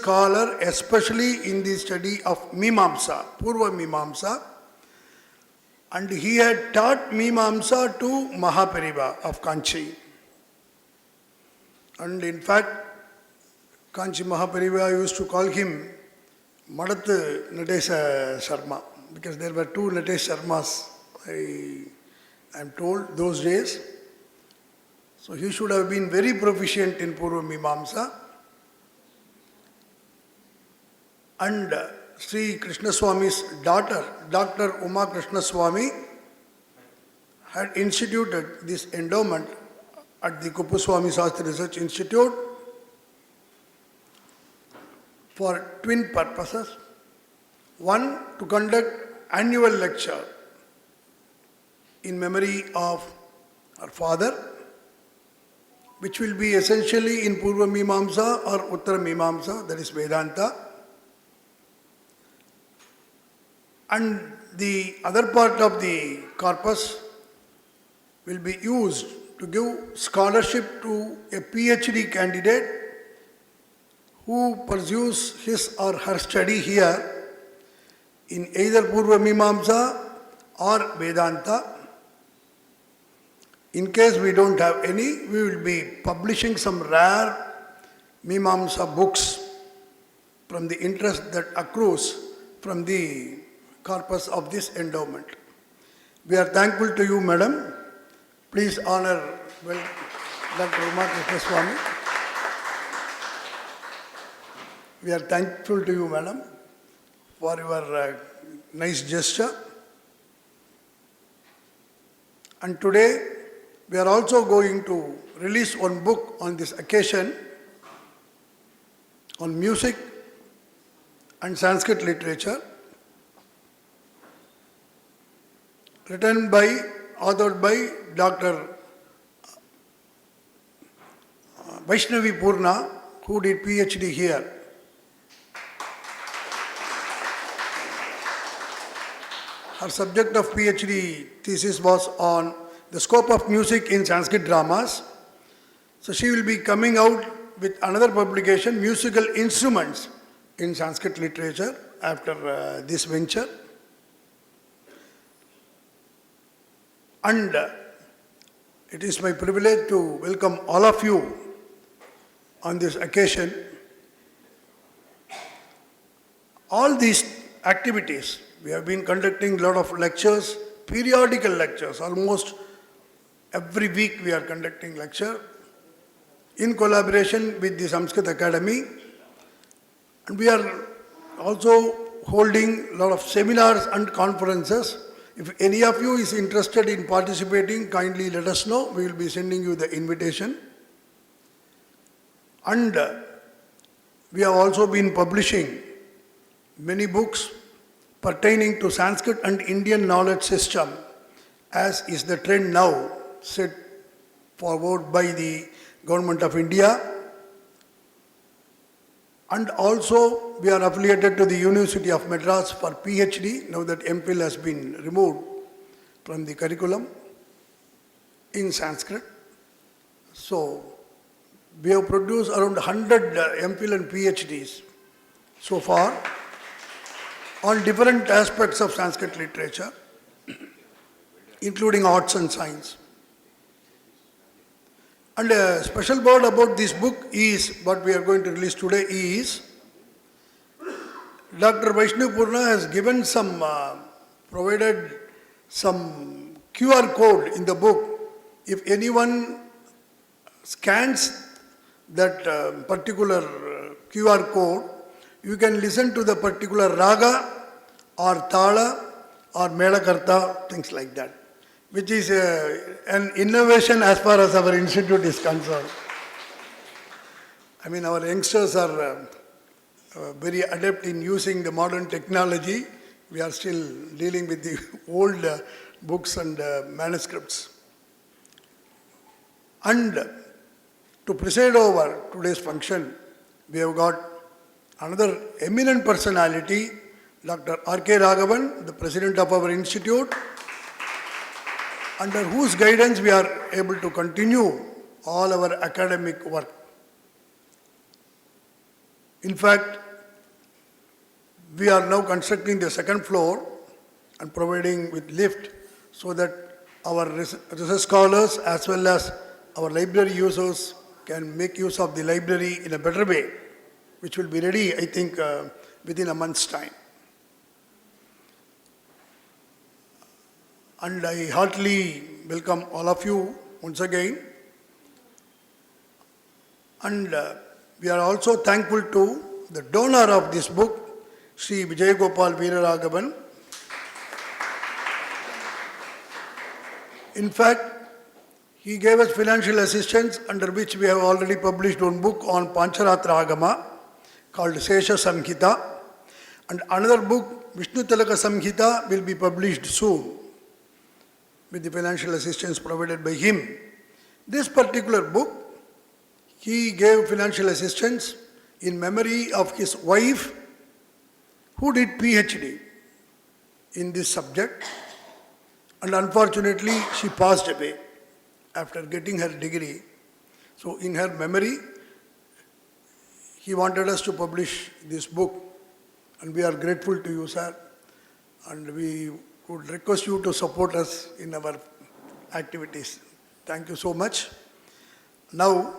scholar, especially in the study of Mīmāmsā, PūRVA MīmāMSΑ, and he had taught Mīmāmsā to Mahapariva of Kanchi. And in fact, Kanchi Mahapariva used to call him Madat Natesha Sharma, because there were two Natesh Sharmas, I am told, those days. So he should have been very proficient in PūRVA MīmāMSA. And Sri Krishnaswami's daughter, Dr. Uma Krishnaswami, had instituted this endowment at the Kuppuswami Sastri Research Institute for twin purposes. One, to conduct annual lecture in memory of her father, which will be essentially in PūRVA MīmāMSA or Uttara MīmāMSA, that is Vedanta. And the other part of the corpus will be used to give scholarship to a PhD candidate who pursues his or her study here in either PūRVA MīmāMSA or Vedanta. In case we don't have any, we will be publishing some rare Mīmāmsā books from the interest that accrues from the corpus of this endowment. We are thankful to you, Madam. Please honor Dr. Uma Krishnaswami. We are thankful to you, Madam, for your nice gesture. And today, we are also going to release one book on this occasion on music and Sanskrit literature, authored by Dr. VAISHNAVI POORNA, who did PhD here. Her subject of PhD thesis was on the scope of music in Sanskrit dramas. So she will be coming out with another publication, Musical Instruments in Sanskrit Literature, after this venture. And it is my privilege to welcome all of you on this occasion. All these activities, we have been conducting a lot of lectures, periodical lectures, almost every week we are conducting lecture in collaboration with the Sanskrit Academy. And we are also holding a lot of seminars and conferences. If any of you is interested in participating, kindly let us know. We will be sending you the invitation. And we have also been publishing many books pertaining to Sanskrit and Indian knowledge system, as is the trend now set forward by the Government of India. And also we are affiliated to the University of Madras for PhD, now that MPhil has been removed from the curriculum in Sanskrit. So we have produced around 100 MPhil and PhDs so far on different aspects of Sanskrit literature, including arts and science. And a special word about this book is, what we are going to release today is, Dr. VAISHNAVI POORNA has given some, provided some QR code in the book. If anyone scans that particular QR code, you can listen to the particular raga or thala or melakarta, things like that, which is an innovation as far as our institute is concerned. I mean, our youngsters are very adept in using the modern technology. We are still dealing with the old books and manuscripts. And to preside over today's function, we have got another eminent personality, Dr. RKMVC, the president of our institute, under whose guidance we are able to continue all our academic work. In fact, we are now constructing the second floor and providing with lift so that our research scholars as well as our library users can make use of the library in a better way, which will be ready, I think, within a month's time. And I heartily welcome all of you once again. And we are also thankful to the donor of this book, Sri Vijayagopal Veeraraghavan. In fact, he gave us financial assistance, under which we have already published one book on Pancharatra Agama called Sesha Samhita, and another book, Vishnu Tilaka Samhita, will be published soon with the financial assistance provided by him. This particular book, he gave financial assistance in memory of his wife who did PhD in this subject, and unfortunately she passed away after getting her degree. So in her memory, he wanted us to publish this book, and we are grateful to you, sir, and we would request you to support us in our activities. Thank you so much. Now,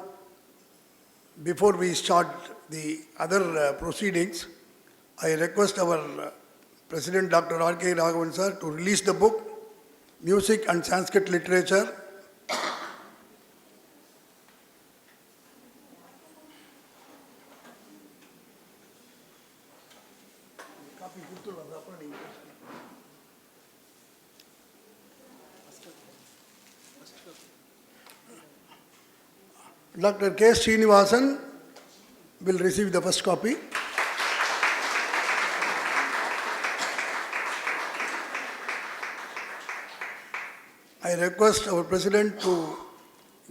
before we start the other proceedings, I request our President Dr. RK Raghavan sir to release the book, Music and Sanskrit Literature. Dr. K. Srinivasan will receive the first copy. I request our President to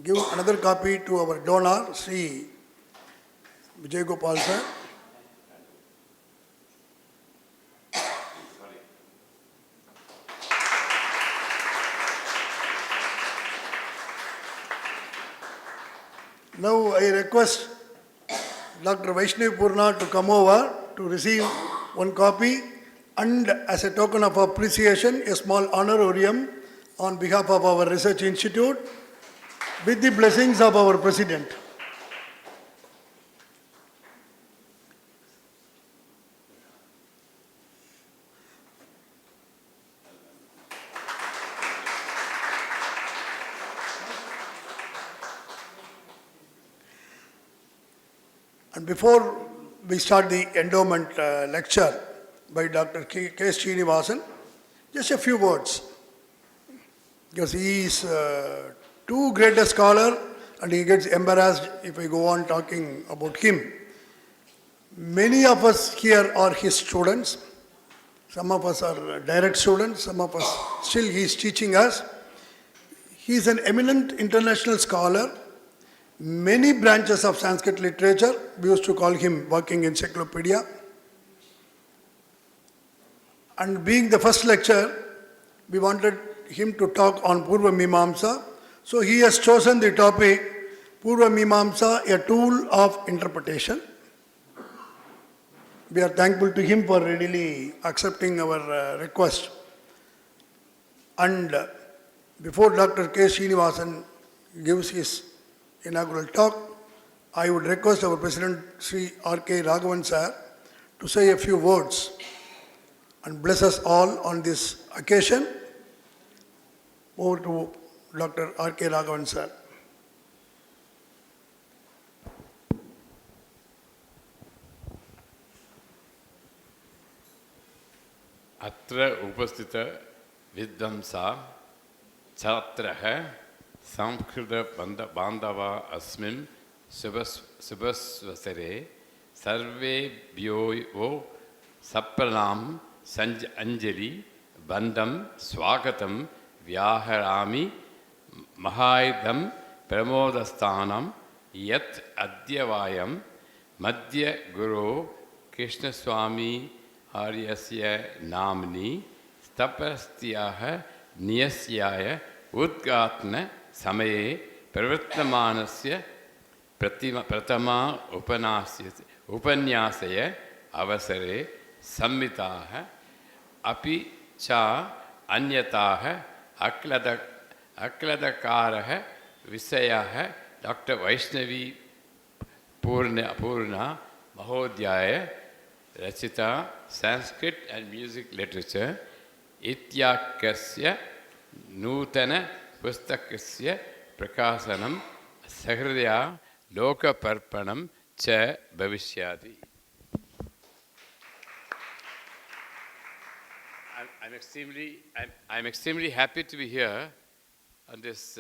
give another copy to our donor, Sri Vijayagopal sir. Now I request Dr. Vaishnavi Poorna to come over to receive one copy, and as a token of appreciation, a small honorarium on behalf of our research institute with the blessings of our President. And before we start the endowment lecture by Dr. K. Srinivasan, just a few words, because he is too great a scholar and he gets embarrassed if I go on talking about him. Many of us here are his students. Some of us are direct students, some of us still he is teaching us. He is an eminent international scholar. Many branches of Sanskrit literature, we used to call him working encyclopedia. And being the first lecture, we wanted him to talk on POORVA MÍMާMSΑ. So he has chosen the topic, POORVA MÍMާMSΑ, a tool of interpretation. We are thankful to him for readily accepting our request. And before Dr. K. Srinivasan gives his inaugural talk, I would request our President Sri R.K. Raghavan sir to say a few words and bless us all on this occasion. Over to Dr. R.K. Raghavan sir. Atra upasthita vidvamsa chhatraha Samskrita bandava asmin subhasvasare sarve bhyo sapranam anjali bandam swagatam vyaharami mahaidam pramodasthanam yat adyavayam madhya guru Krishnaswami Aryasya namni stapastyaha niyasyaya udgatna samaye pravartamanasya pratama उपन्यासय अवसरे संमिताः अपि च अन्यताः अक्लदकारः विषयः doctor Vaishnavi Purna महोदयाय रचिता Sanskrit and music literature इत्याख्यस्य नूतन पुस्तकस्य प्रकाशनं सहृदया लोकपर्पणं च भविष्यति. I'm extremely happy to be here on this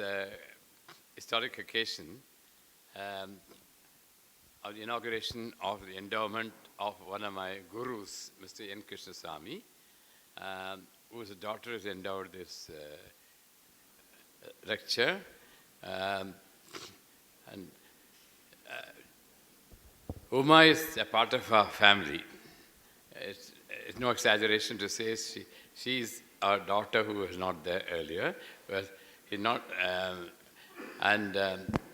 historic occasion of the inauguration of the endowment of one of my gurus, Mr. N. Krishnaswamy, whose daughter has endowed this lecture. Uma is a part of our family. It's no exaggeration to say she's our daughter who was not there earlier.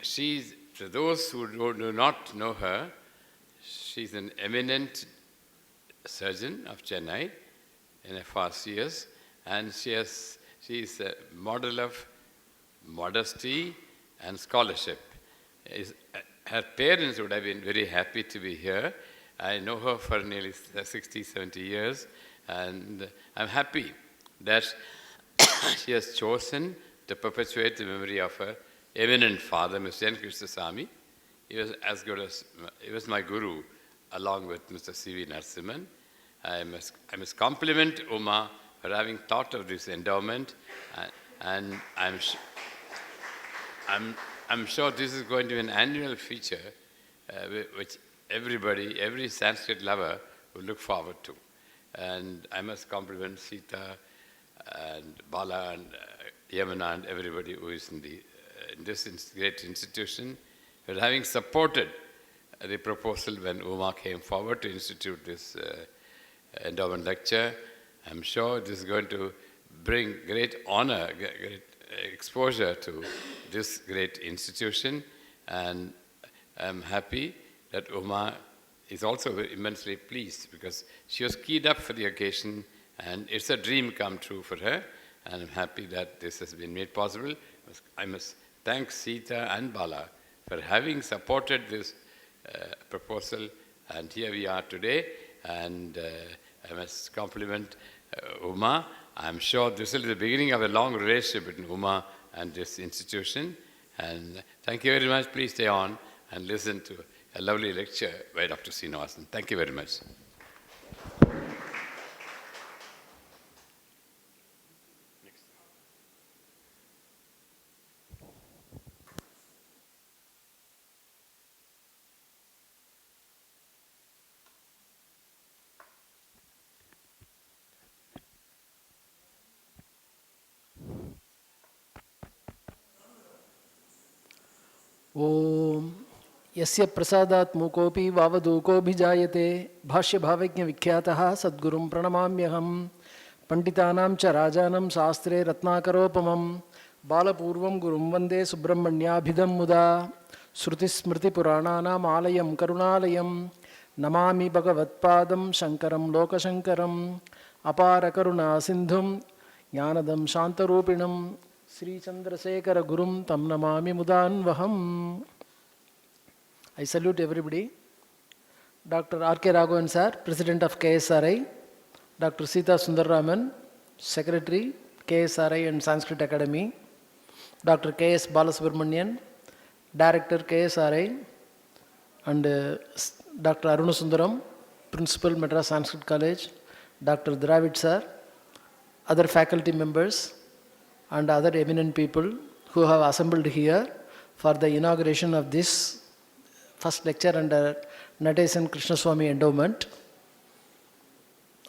She's, for those who do not know her, she's an eminent surgeon of Chennai in her past years, and she's a model of modesty and scholarship. Her parents would have been very happy to be here. I know her for nearly 60, 70 years, and I'm happy that she has chosen to perpetuate the memory of her eminent father, Mr. N. Krishnaswamy. He was he was my guru, along with Mr. C.V. Narasimhan. I must compliment Uma for having thought of this endowment, and I'm sure this is going to be an annual feature which every Sanskrit lover will look forward to. And I must compliment Sita and Bala and Yamana and everybody who is in this great institution for having supported the proposal when Uma came forward to institute this endowment lecture. I'm sure this is going to bring great honor, great exposure to this great institution, and I'm happy that Uma is also immensely pleased because she was keyed up for the occasion, and it's a dream come true for her, and I'm happy that this has been made possible. I must thank Sita and Bala for having supported this proposal, and here we are today, and I must compliment Uma. I'm sure this will be the beginning of a long relationship between Uma and this institution, and thank you very much. Please stay on and listen to a lovely lecture by Dr. Srinivasan. Thank you very much. ओम यस्य प्रसादात् मूकोऽपि वावदूकोऽभिजायते भाष्यभावज्ञ विख्यातः सद्गुरुं प्रणमाम्यहं पंडितानां च राजानं शास्त्रे रत्नाकरोपमं बालपूर्वं गुरुं वन्दे सुब्रह्मण्याभिधं मुदा श्रुतिस्मृतिपुराणानाम् आलयं करुणालयं नमामि भगवत्पादं शङ्करं लोकशङ्करम् अपारकरुणासिन्धुं ज्ञानदं शान्तरूपिणं श्रीचन्द्रशेखरगुरुं तं Namami मुदान्वहम्. I salute everybody. Dr. R.K. Raghavan sir, President of KSRI, Dr. Sita Sundararaman, Secretary, KSRI and Sanskrit Academy, Dr. K.S. Balasubramanian, Director, KSRI, and Dr. Arunasundaram, Principal, Madras Sanskrit College, Dr. Dravid sir, other faculty members, and other eminent people who have assembled here for the inauguration of this first lecture under Nateshan Krishnaswamy Endowment.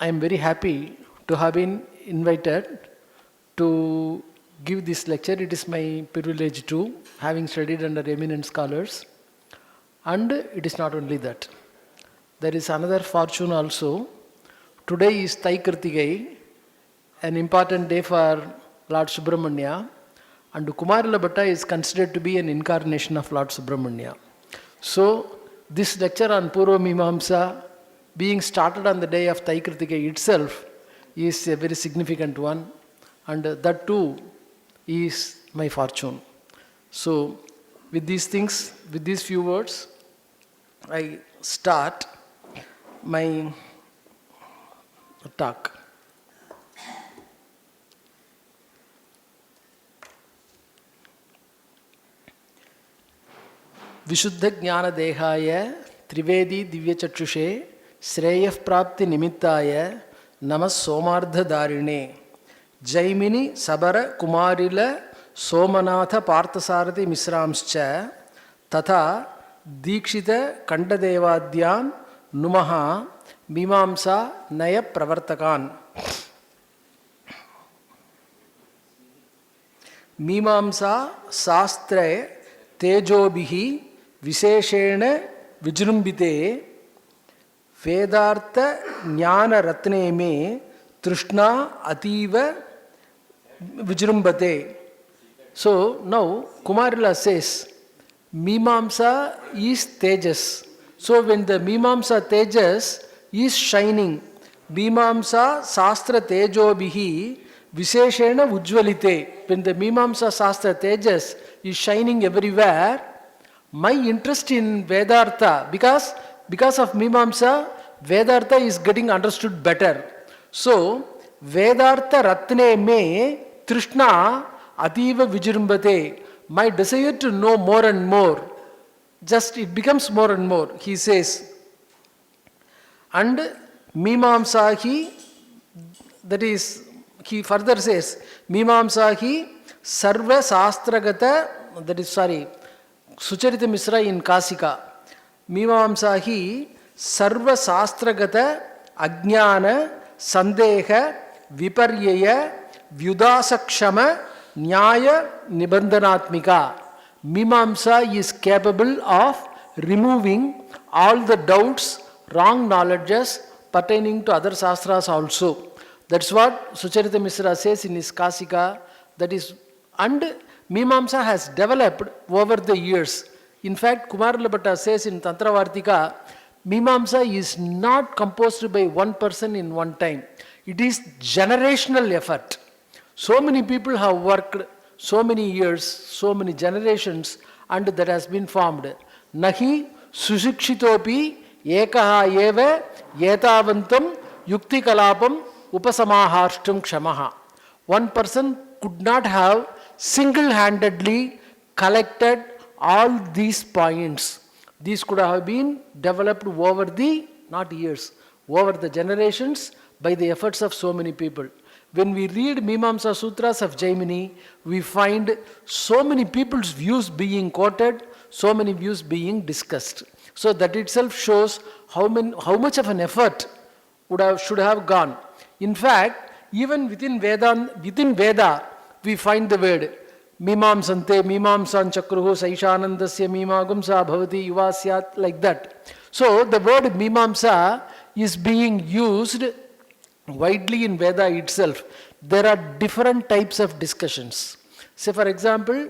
I am very happy to have been invited to give this lecture. It is my privilege too, having studied under eminent scholars. And it is not only that. There is another fortune also. Today is Thai Kartigai, an important day for Lord Subramanya, and Kumarila Bhatta is considered to be an incarnation of Lord Subramanya. So, this lecture on Purva Mīmāmsā being started on the day of Thaikritika itself is a very significant one, and that too is my fortune. So with these things, with these few words, I start my talk. Vishuddha Jnana Dehaya Trivedi Divya Chakshushe Shreyah Prapti Nimittaya Namas Somardha Darine Jaimini Sabara Kumarila Somanatha Parthasarathi Misramscha Tata Dikshita Kandadevadyan Numaha Mīmāmsā Naya Pravartakan. Mīmāmsā Sastre Tejobhihi Visheshena Vijrumbite Vedartha Jnana Ratne Me Trishna Ativa Vijrumbate. So now Kumarila says Mīmāmsā is Tejas. So when the Mīmāmsā Tejas is shining, Mīmāmsā Sastra Tejobhihi Visheshena Ujjvalite. When the Mīmāmsā Sastra Tejas is shining everywhere, my interest in Vedartha, because of Mīmāmsā, Vedartha is getting understood better. So, Vedartha Ratne Me Trishna Ativa Vijrumbate. My desire to know more and more, just it becomes more and more, he says. And Mīmāmsā, that is, he further says, Mīmāmsā Sarva Sastragata, that is, Sucharita Misra in Kasika. Mīmāmsā Sarva Sastragata Ajnana Sandeha Viparyaya Vyudasakshama Nyaya Nibandhanatmika. Mīmāmsā is capable of removing all the doubts, wrong knowledges pertaining to other Shastras also. That's what Sucharita Misra says in his Kasika. That is, and Mīmāmsā has developed over the years. In fact, Kumarila Bhatta says in Tantravartika, Mīmāmsā is not composed by one person in one time. It is generational effort. So many people have worked so many years, so many generations, and that has been formed. Nahi sushikshitopi ekaha eva yetavantam yukti kalapam upasamaharshtum kshamaha. One person could not have single-handedly collected all these points. These could have been developed over the, not years, over the generations by the efforts of so many people. When we read Mīmāmsā Sutras of Jaimini, we find so many people's views being quoted, so many views being discussed. So that itself shows how much of an effort should have gone. In fact, even within Veda, we find the word Mīmāmsante, Mīmāmsān Chakruhu, Saishanandasya Mīmāgumsa Bhavati Yuvasyat, like that. So the word Mīmāmsā is being used widely in Veda itself. There are different types of discussions. Say for example,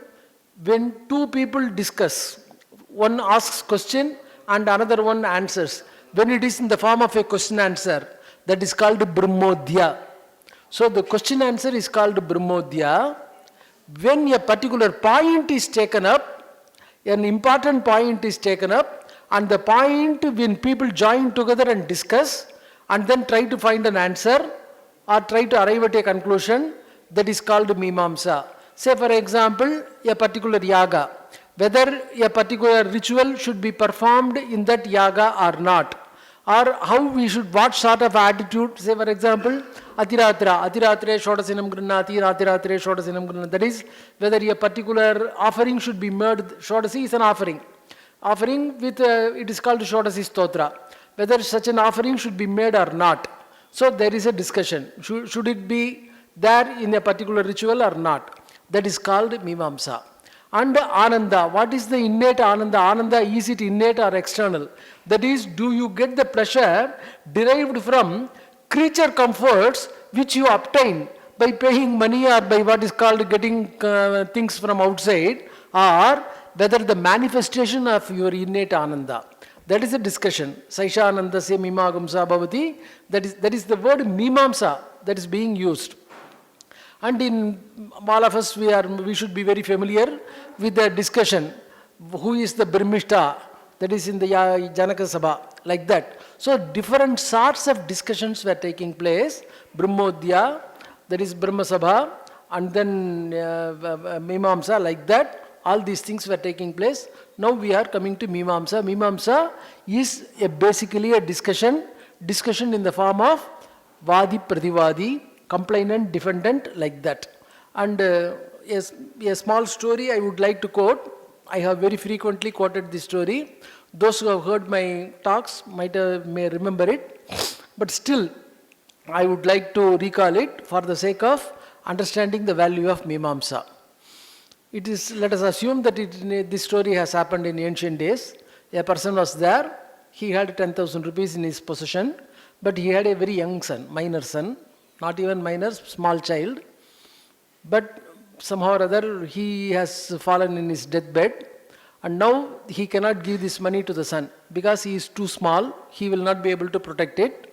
when two people discuss, one asks question and another one answers. When it is in the form of a question answer, that is called Brahmodhya. So the question answer is called Brahmodhya. When a particular point is taken up, an important point is taken up, and the point when people join together and discuss and then try to find an answer or try to arrive at a conclusion, that is called Mīmāmsā. Say for example, a particular yaga, whether a particular ritual should be performed in that yaga or not, or how we should, what sort of attitude, say for example, Atiratra Shodasinam Granati, Atiratre Shodasinam Granati. That is, whether a particular offering should be made, Shodasi is an offering. Offering with, it is called Shodasi Stotra. Whether such an offering should be made or not. So there is a discussion. Should it be there in a particular ritual or not? That is called Mīmāmsā. And Ananda, what is the innate Ananda? Ananda, is it innate or external? That is, do you get the pleasure derived from creature comforts which you obtain by paying money or by what is called getting things from outside, or whether the manifestation of your innate Ananda. That is a discussion. Saishanandasya Mīmāgamsa bhavati. That is the word Mīmāmsa that is being used. And in all of us, we should be very familiar with the discussion. Who is the Brahmishta? That is in the Janaka Sabha, like that. So different sorts of discussions were taking place. Brahmodhya, that is Brahma Sabha, and then Mīmāmsa, like that. All these things were taking place. Now we are coming to Mīmāmsa. Mīmāmsa is basically a discussion in the form of Vadi Pradivadi, complainant, defendant, like that. And a small story I would like to quote. I have very frequently quoted this story. Those who have heard my talks may remember it. But still, I would like to recall it for the sake of understanding the value of Mīmāmsa. It is, let us assume that this story has happened in ancient days. A person was there. He had 10,000 rupees in his possession. But he had a very young son, minor son. Not even minor, small child. But somehow or other he has fallen in his deathbed, and now he cannot give this money to the son because he is too small. He will not be able to protect it,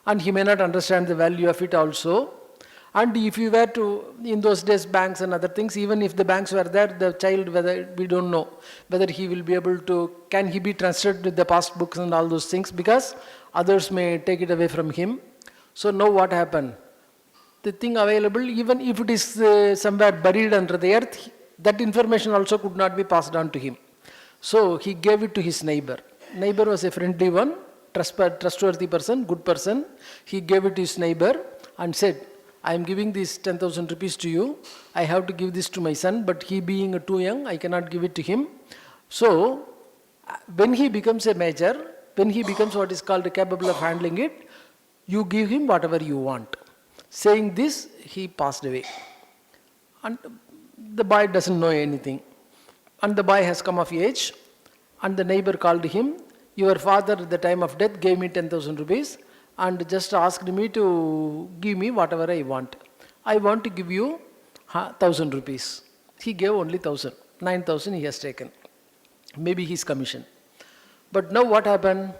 and he may not understand the value of it also. And if you were to, in those days, banks and other things, even if the banks were there, the child, whether we don't know whether he will be able to, can he be trusted with the past books and all those things, because others may take it away from him. So now what happened? The thing available, even if it is somewhere buried under the earth, that information also could not be passed on to him. So he gave it to his neighbor. Neighbor was a friendly one, trustworthy person, good person. He gave it to his neighbor and said, I am giving this 10,000 rupees to you. I have to give this to my son, but he being too young, I cannot give it to him. So when he becomes a major, when he becomes what is called capable of handling it, you give him whatever you want. Saying this, he passed away. And the boy doesn't know anything. And the boy has come of age, and the neighbor called him, your father at the time of death gave me 10,000 rupees and just asked me to give me whatever I want. I want to give you 1,000 rupees. He gave only 1,000. 9,000 he has taken. Maybe his commission. But now what happened?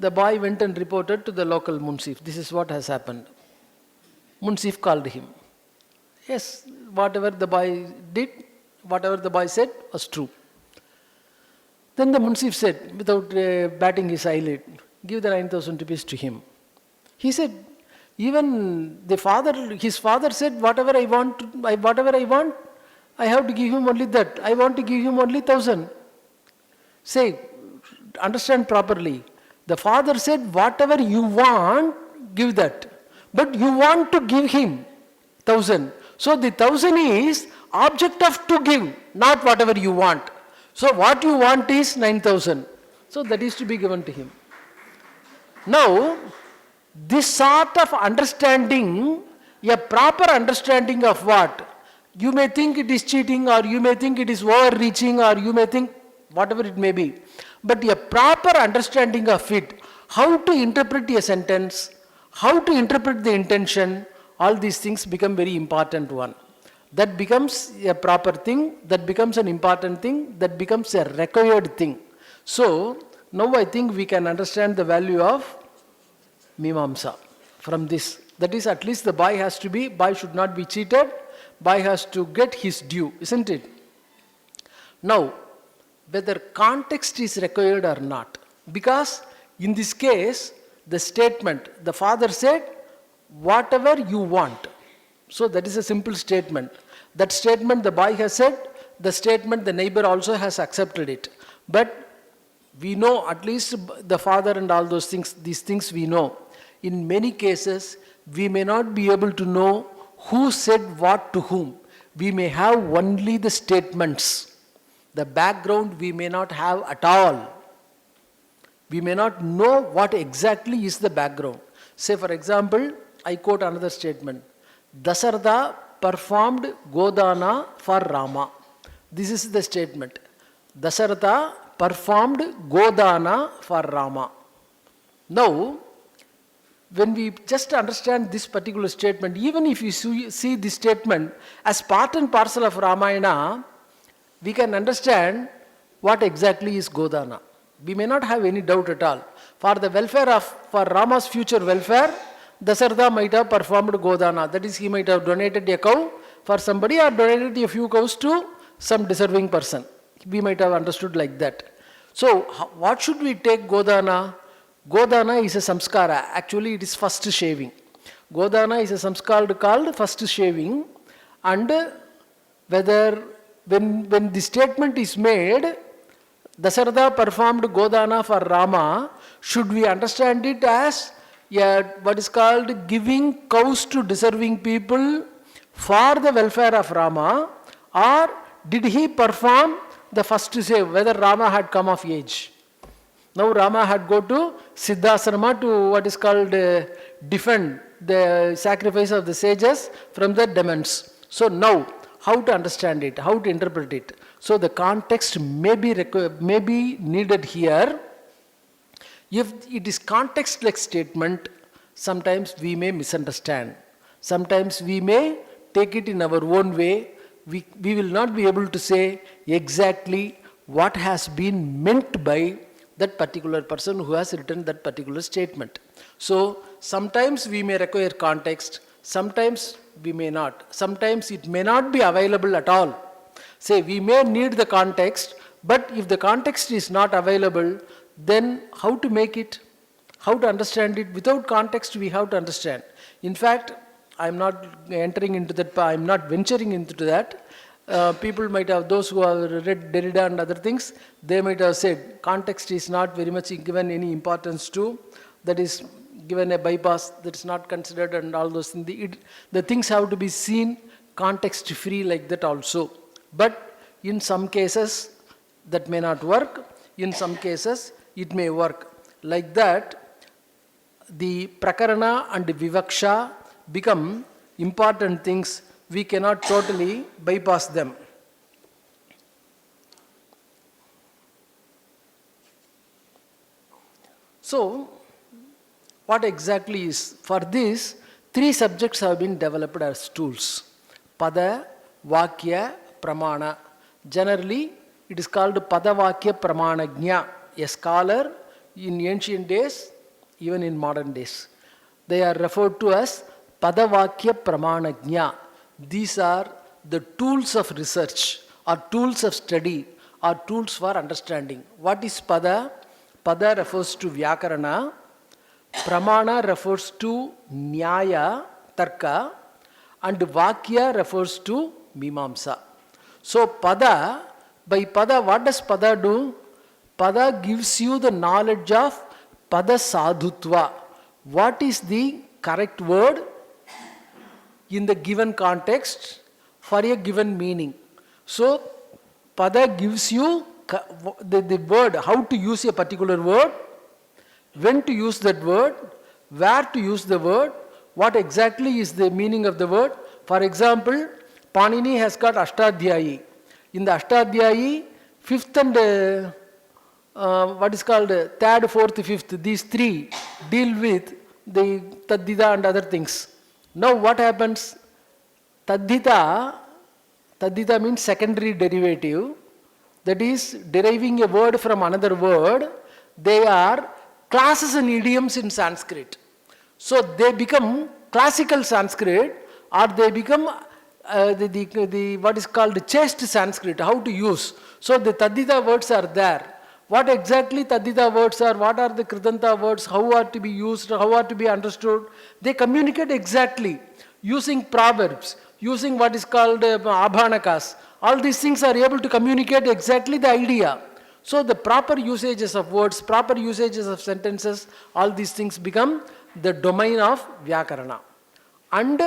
The boy went and reported to the local Munsif. This is what has happened. Munsif called him. Yes, whatever the boy did, whatever the boy said was true. Then the Munsif said, without batting his eyelid, give the 9,000 rupees to him. He said, even his father said, whatever I want, I have to give him only that. I want to give him only 1,000. Say, understand properly. The father said, whatever you want, give that. But you want to give him 1,000. So the 1,000 is object of to give, not whatever you want. So what you want is 9,000. So that is to be given to him. Now, this sort of understanding, a proper understanding of what? You may think it is cheating, or you may think it is overreaching, or you may think whatever it may be. But a proper understanding of it, how to interpret a sentence, how to interpret the intention, all these things become very important one. That becomes a proper thing, that becomes an important thing, that becomes a required thing. So, now I think we can understand the value of Mīmāmsā from this. That is, at least the boy should not be cheated, boy has to get his due, isn't it? Now, whether context is required or not, because in this case, the statement, the father said, whatever you want. So that is a simple statement. That statement the boy has said, the statement the neighbor also has accepted it. But we know, at least the father and all those things, these things we know. In many cases, we may not be able to know who said what to whom. We may have only the statements. The background we may not have at all. We may not know what exactly is the background. Say for example, I quote another statement. Dasaratha performed Godana for Rama. This is the statement. Dasaratha performed Godana for Rama. Now, when we just understand this particular statement, even if you see this statement as part and parcel of Ramayana, we can understand what exactly is Godana. We may not have any doubt at all. For Rama's future welfare, Dasaratha might have performed Godana. That is, he might have donated a cow for somebody or donated a few cows to some deserving person. We might have understood like that. So, what should we take Godana? Godana is a samskara. Actually, it is first shaving. Godana is a samskara called first shaving. And whether, when the statement is made, Dasaratha performed Godana for Rama, should we understand it as what is called giving cows to deserving people for the welfare of Rama, or did he perform the first shave, whether Rama had come of age? Now Rama had go to Siddhasrama to what is called defend the sacrifice of the sages from the demons. So now, how to understand it, how to interpret it? So the context may be needed here. If it is context-like statement, sometimes we may misunderstand. Sometimes we may take it in our own way. We will not be able to say exactly what has been meant by that particular person who has written that particular statement. So sometimes we may require context, sometimes we may not. Sometimes it may not be available at all. Say we may need the context, but if the context is not available, then how to make it? How to understand it? Without context, we have to understand. In fact, I am not entering into that, I am not venturing into that. People might have, those who have read Derrida and other things, they might have said context is not very much given any importance to, that is given a bypass, that is not considered, and all those things. The things have to be seen context free like that also. But in some cases that may not work, in some cases it may work. Like that, the prakarana and vivaksha become important things. We cannot totally bypass them. So, what exactly is? For this, 3 subjects have been developed as tools. Pada, Vakya, Pramana. Generally, it is called Pada, Vakya, Pramanajna. A scholar in ancient days, even in modern days, they are referred to as Pada, Vakya, Pramanajna. These are the tools of research, or tools of study, or tools for understanding. What is Pada? Pada refers to Vyakarana. Pramana refers to Nyaya, Tarka, and Vakya refers to Mimamsa. So Pada, by Pada, what does Pada do? Pada gives you the knowledge of Pada Sadhutva. What is the correct word in the given context for a given meaning? So Pada gives you the word, how to use a particular word, when to use that word, where to use the word, what exactly is the meaning of the word. For example, Panini has got Ashtadhyayi. In the Ashtadhyayi, 5th and what is called 3rd, 4th, 5th, these 3 deal with the Taddhita and other things. Now what happens? Taddhita means secondary derivative, that is deriving a word from another word. They are classes and idioms in Sanskrit. So they become classical Sanskrit, or they become the what is called chaste Sanskrit, how to use. So the Taddhita words are there. What exactly Taddhita words are, what are the Kridanta words, how are to be used, how are to be understood. They communicate exactly using proverbs, using what is called abhanakas. All these things are able to communicate exactly the idea. So the proper usages of words, proper usages of sentences, all these things become the domain of Vyakarana. And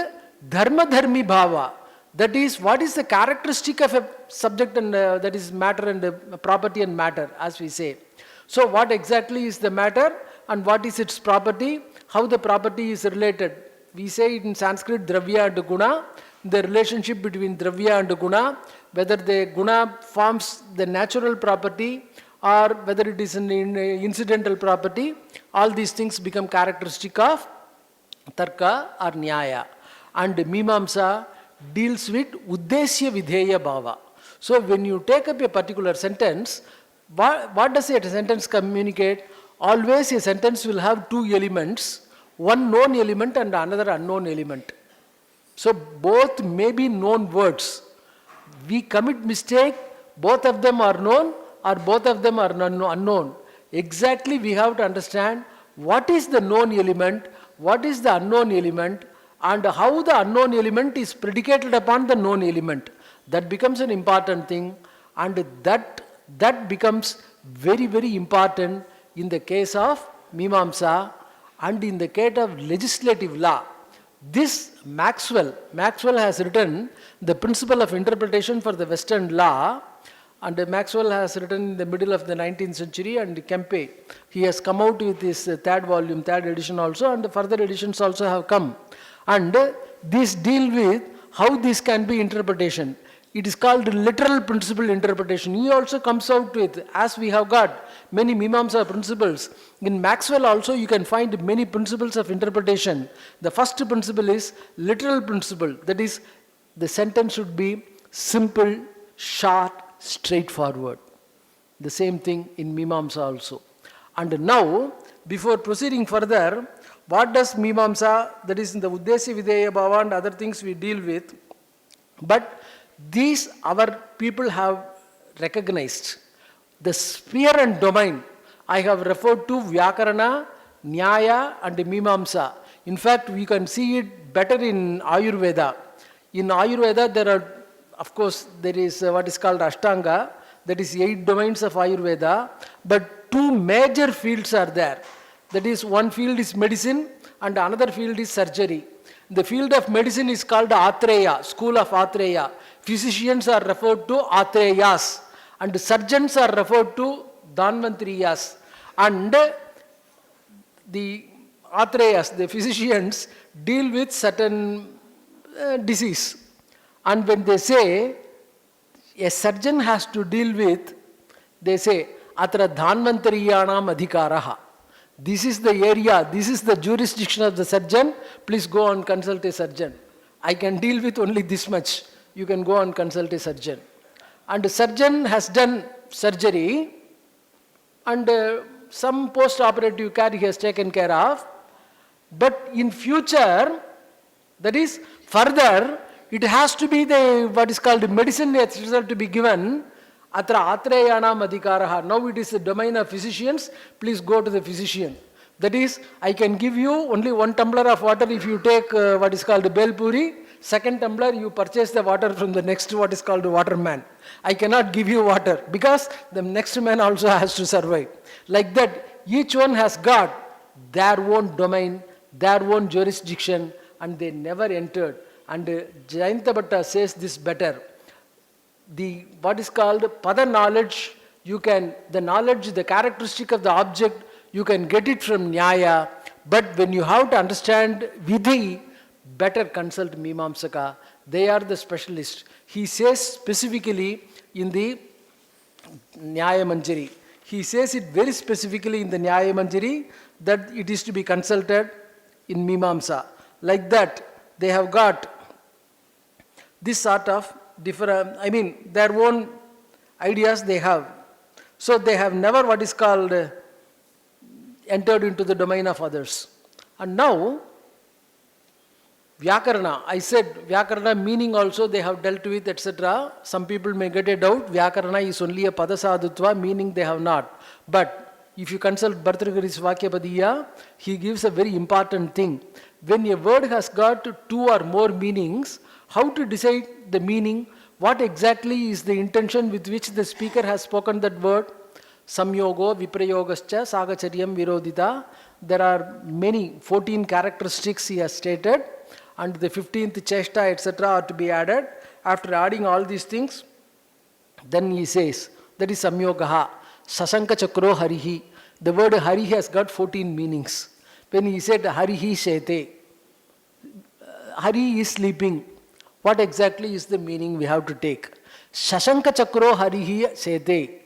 Dharma Dharmi Bhava, that is, what is the characteristic of a subject, and that is matter and property and matter, as we say. So what exactly is the matter and what is its property, how the property is related. We say it in Sanskrit Dravya and Guna, the relationship between Dravya and Guna, whether the Guna forms the natural property or whether it is an incidental property, all these things become characteristic of Tarka or Nyaya. And Mimamsa deals with Uddesya Videya Bhava. So when you take up a particular sentence, What does a sentence communicate? Always a sentence will have two elements, one known element and another unknown element. So both may be known words. We commit mistake, both of them are known or both of them are unknown. Exactly we have to understand what is the known element, what is the unknown element, and how the unknown element is predicated upon the known element. That becomes an important thing, and that becomes very, very important in the case of Mimamsa and in the case of legislative law. This Maxwell has written the principle of interpretation for the Western law, and Maxwell has written in the middle of the 19th century, and Kempe, he has come out with his third edition also, and further editions also have come. And this deal with how this can be interpretation. It is called literal principle interpretation. He also comes out with, as we have got many Mimamsa principles, in Maxwell also you can find many principles of interpretation. The first principle is literal principle, that is, the sentence should be simple, short, straightforward. The same thing in Mimamsa also. And now, before proceeding further, what does Mimamsa, that is in the Uddesya Videya Bhava and other things we deal with, but these our people have recognized. The sphere and domain, I have referred to Vyakarana, Nyaya and Mimamsa. In fact, we can see it better in Ayurveda. In Ayurveda, there are, of course, there is what is called Ashtanga, that is 8 domains of Ayurveda, but 2 major fields are there. That is, one field is medicine and another field is surgery. The field of medicine is called Atreya, school of Atreya. Physicians are referred to Atreyas, and surgeons are referred to Dhanvantriyas. And the Atreyas, the physicians, deal with certain disease. And when they say a surgeon has to deal with, they say, Atra Dhanvantriyanam Adhikaraha. This is the area, this is the jurisdiction of the surgeon, please go and consult a surgeon. I can deal with only this much, you can go and consult a surgeon. And the surgeon has done surgery, and some post-operative care he has taken care of, but in future, that is further, it has to be the what is called medicine itself to be given. Atra Atreyanam Adhikaraha. Now it is the domain of physicians. Please go to the physician. That is, I can give you only 1 tumbler of water if you take what is called Belpuri. Second tumbler, you purchase the water from the next what is called waterman. I cannot give you water because the next man also has to survive. Like that, each one has got their own domain, their own jurisdiction, and they never entered. And Jayanta Bhatta says this better. The what is called pada knowledge, you can, the knowledge, the characteristic of the object, you can get it from Nyaya, but when you have to understand Vidhi, better consult Mimamsaka. They are the specialists. He says specifically in the Nyaya Manjari, he says it very specifically in the Nyaya Manjari that it is to be consulted in Mimamsa. Like that, they have got this sort of different, their own ideas they have. So they have never what is called entered into the domain of others. And now, Vyakarana, I said Vyakarana meaning also they have dealt with, etc. Some people may get a doubt, Vyakarana is only a Padasadhutva, meaning they have not. But if you consult Bhartragiri's Vakyapadiya, he gives a very important thing. When a word has got 2 or more meanings, how to decide the meaning, what exactly is the intention with which the speaker has spoken that word? Samyogo, Viprayogascha, Sagacharyam, Virodita. There are many, 14 characteristics he has stated, and the 15th Cheshta, etc. are to be added. After adding all these things, then he says, that is Samyogaha, Sasanka Chakro Harihi. The word Hari has got 14 meanings. When he said Harihi Shete, Hari is sleeping. What exactly is the meaning we have to take? Shashanka Chakro Harihi Shete.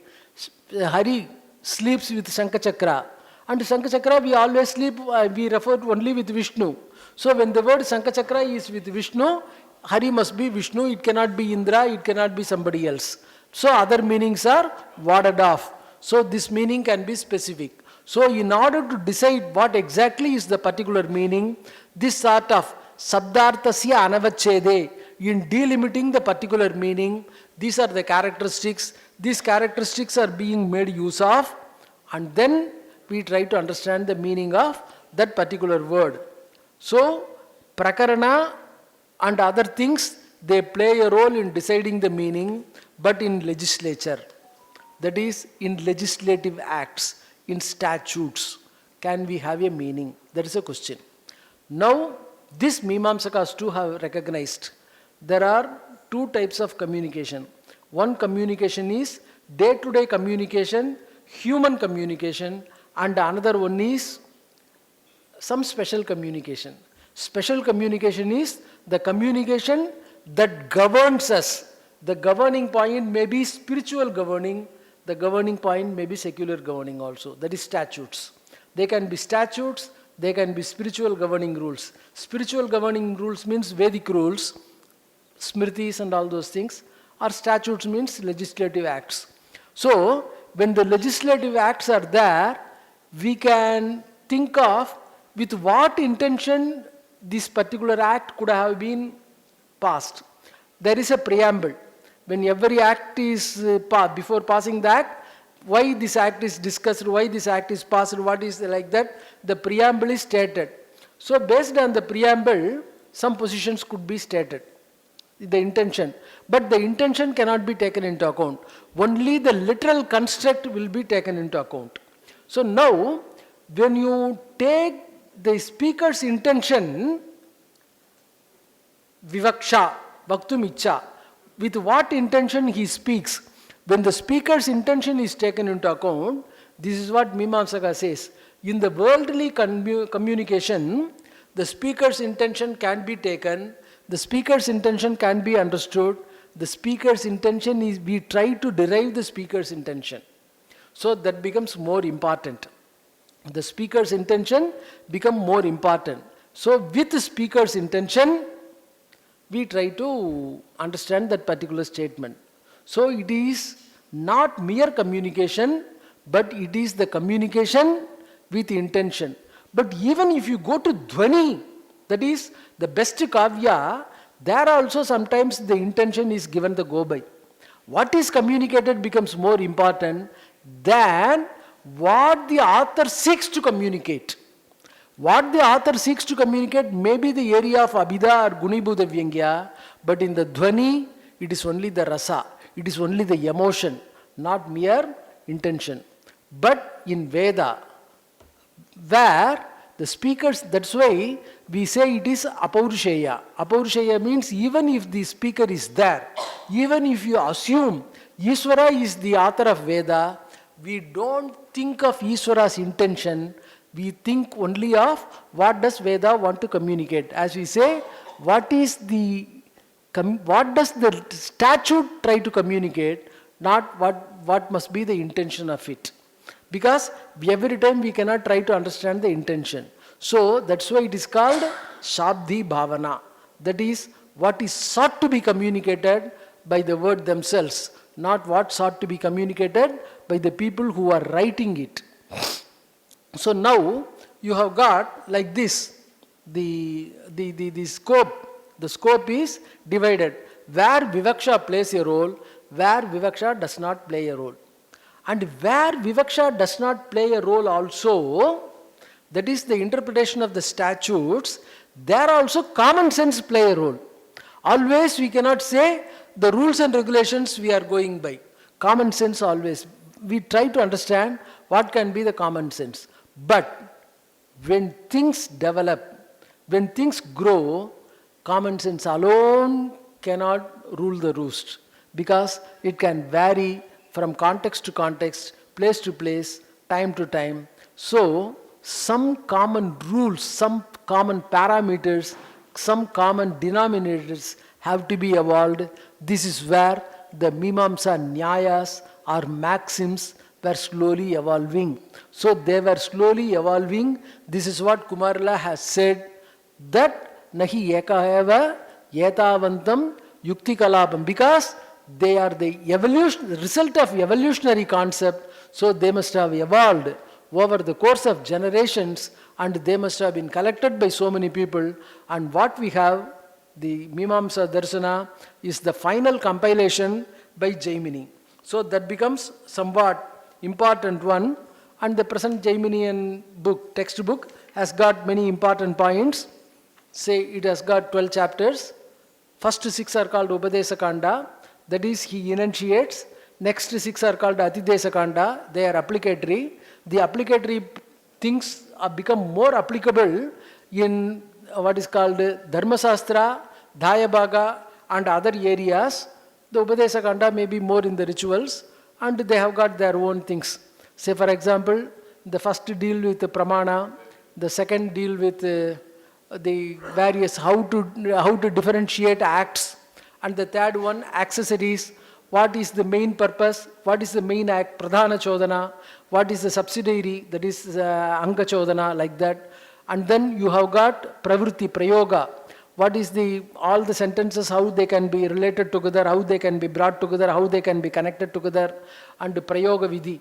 Hari sleeps with Shankha Chakra. And Shankha Chakra we always sleep, we refer to only with Vishnu. So when the word Shankha Chakra is with Vishnu, Hari must be Vishnu, it cannot be Indra, it cannot be somebody else. So other meanings are warded off. So this meaning can be specific. So in order to decide what exactly is the particular meaning, this sort of sabdartasya anavachede, in delimiting the particular meaning, these are the characteristics. These characteristics are being made use of, and then we try to understand the meaning of that particular word. So prakarana and other things, they play a role in deciding the meaning, but in legislature, that is in legislative acts, in statutes, can we have a meaning? That is a question. Now, this Mimamsakas too have recognized there are two types of communication. One communication is day-to-day communication, human communication, and another one is some special communication. Special communication is the communication that governs us. The governing point may be spiritual governing, the governing point may be secular governing also. That is statutes. They can be statutes, they can be spiritual governing rules. Spiritual governing rules means Vedic rules, smritis and all those things, or statutes means legislative acts. So, when the legislative acts are there, we can think of with what intention this particular act could have been passed. There is a preamble. When every act is before passing the act, why this act is discussed, why this act is passed, what is like that, the preamble is stated. So based on the preamble, some positions could be stated, the intention. But the intention cannot be taken into account. Only the literal construct will be taken into account. So now, when you take the speaker's intention, vivaksha, vaktum icha, with what intention he speaks, when the speaker's intention is taken into account, this is what Mimamsaka says. In the worldly communication, the speaker's intention can be taken, the speaker's intention can be understood, the speaker's intention is, we try to derive the speaker's intention. So that becomes more important. The speaker's intention becomes more important. So with the speaker's intention, we try to understand that particular statement. So it is not mere communication, but it is the communication with intention. But even if you go to Dhvani, that is the best kavya, there also sometimes the intention is given the go by. What is communicated becomes more important than what the author seeks to communicate. What the author seeks to communicate may be the area of Abhida or Gunibhuta Vyangya, but in the Dhvani, it is only the rasa, it is only the emotion, not mere intention. But in Veda, where the speakers, that's why we say it is apaurushaya. Apaurushaya means even if the speaker is there, even if you assume Ishvara is the author of Veda, we don't think of Ishvara's intention, we think only of what does Veda want to communicate. As we say, what does the statute try to communicate, not what must be the intention of it. Because every time we cannot try to understand the intention. So that's why it is called Shabdi Bhavana. That is what is sought to be communicated by the word themselves, not what sought to be communicated by the people who are writing it. So now you have got like this, the scope. The scope is divided, where Vivaksha plays a role, where Vivaksha does not play a role. And where Vivaksha does not play a role also, that is the interpretation of the statutes, there also common sense play a role. Always we cannot say the rules and regulations we are going by. Common sense always. We try to understand what can be the common sense. But when things develop, when things grow, common sense alone cannot rule the roost, because it can vary from context to context, place to place, time to time. So, some common rules, some common parameters, some common denominators have to be evolved. This is where the Mimamsa Nyayas or maxims were slowly evolving. So, they were slowly evolving. This is what Kumarila has said, that nahi ekaheva yetavantam yukti kalapam, because they are the result of evolutionary concept. So they must have evolved over the course of generations, and they must have been collected by so many people. And what we have, the Mimamsa Darshana, is the final compilation by Jaimini. So that becomes somewhat important one. And the present Jaiminian book, textbook, has got many important points. Say it has got 12 chapters. First 6 are called Upadesa Kanda, that is he enunciates. Next 6 are called Atidesa Kanda, they are applicatory. The applicatory things have become more applicable in what is called Dharma Shastra, Dhayabhaga and other areas. The Upadesa Kanda may be more in the rituals, and they have got their own things. Say for example, the first deal with the Pramana, the second deal with the various how to differentiate acts, and the third one accessories. What is the main purpose? What is the main act? Pradhana Chodana. What is the subsidiary? That is Anga Chodana, like that. And then you have got Pravritti, Prayoga. What is all the sentences, how they can be related together, how they can be brought together, how they can be connected together, and Prayoga Vidhi,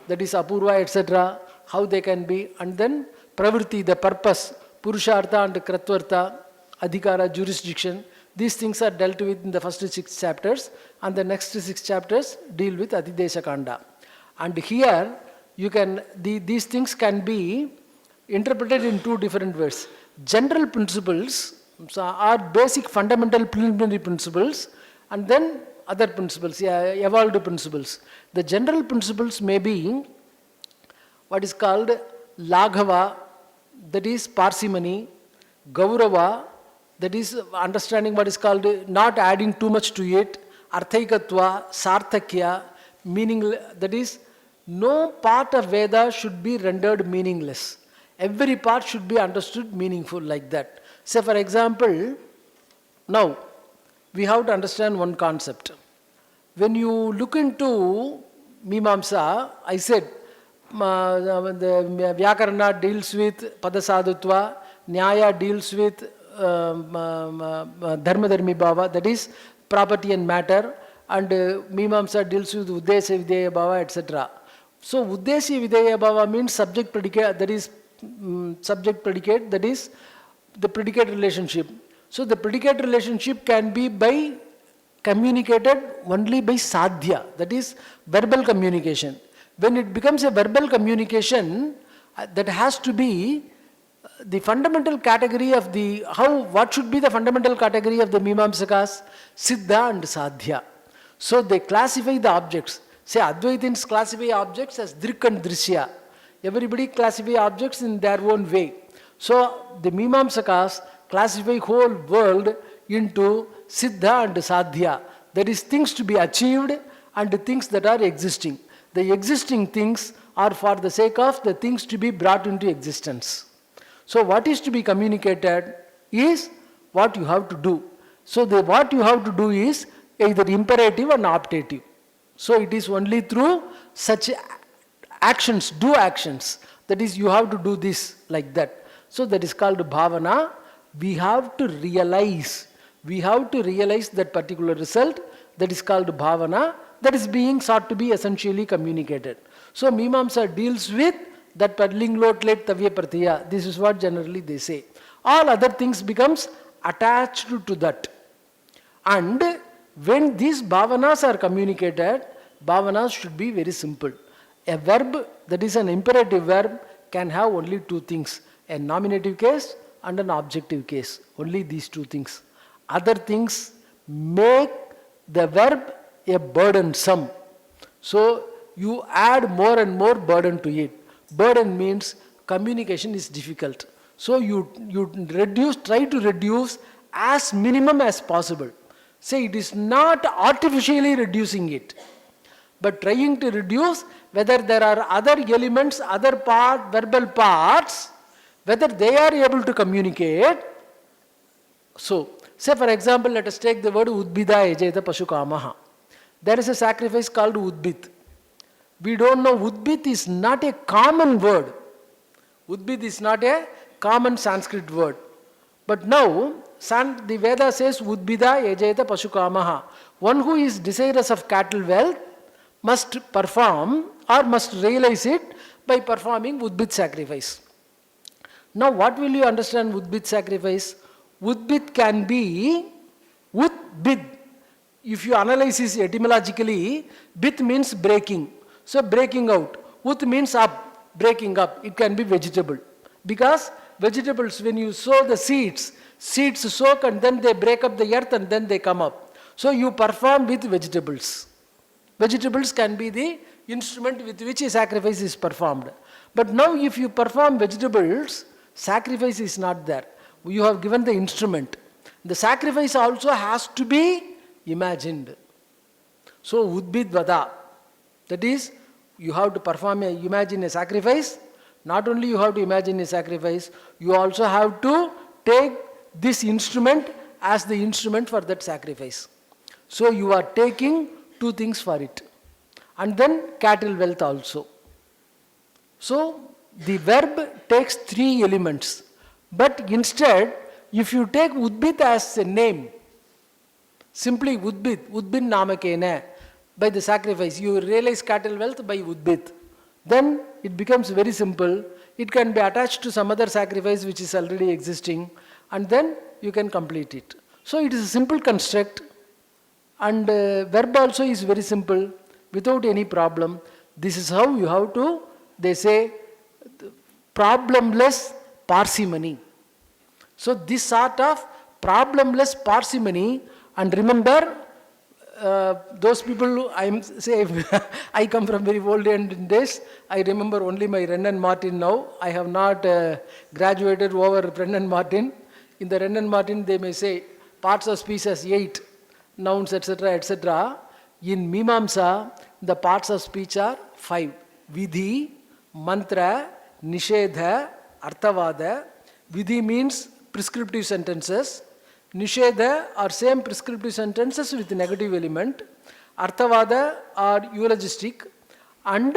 that is Apurva, etc., how they can be. And then Pravritti, the purpose, Purushartha and Kratvartha, Adhikara, jurisdiction. These things are dealt with in the first 6 chapters, and the next 6 chapters deal with Atidesa Kanda. And here, these things can be interpreted in 2 different ways. General principles are basic fundamental preliminary principles, and then other principles, evolved principles. The general principles may be what is called Laghava, that is parsimony, Gaurava, that is understanding what is called not adding too much to it, Arthaikatva, Sarthakya, meaning, that is no part of Veda should be rendered meaningless. Every part should be understood meaningful, like that. Say for example, now we have to understand one concept. When you look into Mimamsa, I said the Vyakarana deals with Padasadhutva, Nyaya deals with Dharmadharmi Bhava, that is property and matter, and Mimamsa deals with Uddesya Videya Bhava, etc. So Uddesya Videya Bhava means subject predicate, that is subject predicate, that is the predicate relationship. So the predicate relationship can be communicated only by sadhya, that is verbal communication. When it becomes a verbal communication, that has to be the fundamental category of what should be the fundamental category of the Mimamsakas? Siddha and Sadhya. So they classify the objects. Say Advaitins classify objects as Drik and Drishya. Everybody classify objects in their own way. So the Mimamsakas classify whole world into Siddha and Sadhya. That is things to be achieved and things that are existing. The existing things are for the sake of the things to be brought into existence. So what is to be communicated is what you have to do. So what you have to do is either imperative or optative. So it is only through such actions, do actions. That is, you have to do this, like that. So that is called bhavana. We have to realize that particular result, that is called bhavana, that is being sought to be essentially communicated. So Mimamsa deals with that padlinglotlet tavya pratya. This is what generally they say. All other things becomes attached to that. And when these bhavanas are communicated, bhavanas should be very simple. A verb, that is an imperative verb, can have only 2 things. A nominative case and an objective case. Only these 2 things. Other things make the verb a burdensome. So you add more and more burden to it. Burden means communication is difficult. So you try to reduce as minimum as possible. Say it is not artificially reducing it, but trying to reduce whether there are other elements, verbal parts, whether they are able to communicate. So, say for example, let us take the word Udbida Ejeta Pashukamaha. There is a sacrifice called Udbit. We don't know, Udbit is not a common word. Udbit is not a common Sanskrit word. But now, the Veda says Udbida Ejeta Pashukamaha. One who is desirous of cattle wealth, must perform or must realize it by performing Udbit sacrifice. Now what will you understand Udbit sacrifice? Udbit can be Udbit. If you analyze this etymologically, bit means breaking. So breaking out. Ut means up, breaking up. It can be vegetable. Because vegetables, when you sow the seeds soak and then they break up the earth and then they come up. So you perform with vegetables. Vegetables can be the instrument with which a sacrifice is performed. But now if you perform vegetables, sacrifice is not there. You have given the instrument. The sacrifice also has to be imagined. So Udbit Vada, that is, you have to imagine a sacrifice. Not only you have to imagine a sacrifice, you also have to take this instrument as the instrument for that sacrifice. So you are taking two things for it. And then cattle wealth also. So the verb takes three elements. But instead, if you take Udbit as a name, simply Udbit Namakena, by the sacrifice, you realize cattle wealth by Udbit. Then it becomes very simple. It can be attached to some other sacrifice which is already existing, and then you can complete it. So it is a simple construct, and verb also is very simple, without any problem. This is how you have to, they say, problemless parsimony. So this sort of problemless parsimony, and remember, those people, I come from very olden days. I remember only my Wren and Martin now. I have not graduated over Wren and Martin. In the Wren and Martin, they may say parts of speech as 8, nouns, etc., etc. In Mīmāmsā, the parts of speech are 5. Vidhi, mantra, nishedha, arthavada. Vidhi means prescriptive sentences. Nishedha are same prescriptive sentences with negative element. Arthavada are eulogistic. And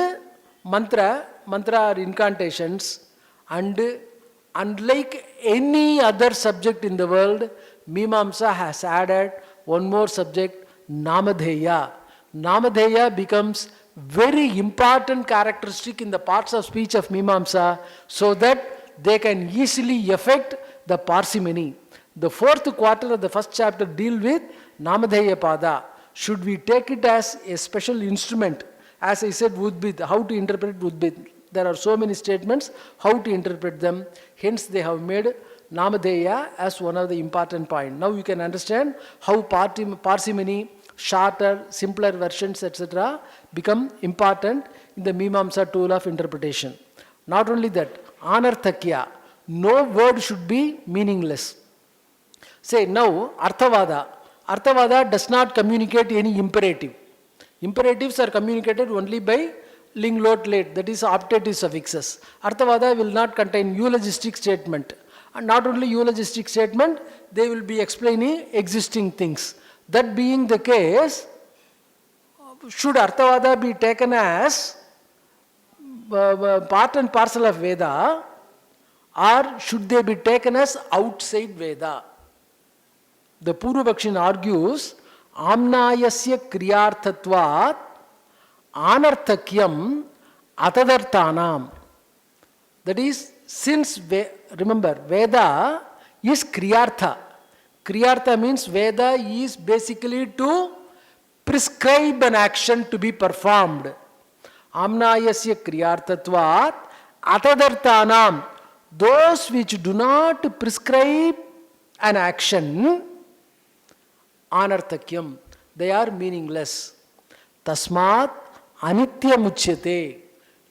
mantra are incantations. And unlike any other subject in the world, Mīmāmsā has added one more subject, Namadheya. Namadheya becomes very important characteristic in the parts of speech of Mīmāmsā, so that they can easily affect the parsimony. The fourth quarter of the first chapter deal with Namadheya Pada. Should we take it as a special instrument? As I said, Udbit, how to interpret Udbit. There are so many statements, how to interpret them. Hence they have made Namadheya as one of the important points. Now you can understand how parsimony, shorter, simpler versions, etc. become important in the Mīmāmsā tool of interpretation. Not only that, anarthakya, no word should be meaningless. Say now, Arthavada. Arthavada does not communicate any imperative. Imperatives are communicated only by ling, lot, late, that is optative suffixes. Arthavada will not contain eulogistic statement. And not only eulogistic statement, they will be explaining existing things. That being the case, should Arthavada be taken as part and parcel of Veda, or should they be taken as outside Veda? The Purvapakshin argues, Amnayasya kriyarthatvat anarthakyam atadarthanam. That is, since, remember, Veda is kriyartha. Kriyartha means Veda is basically to prescribe an action to be performed. Amnayasya kriyarthatvat atadarthanam. Those which do not prescribe an action, anarthakyam, they are meaningless. Tasmat anityam uchyate.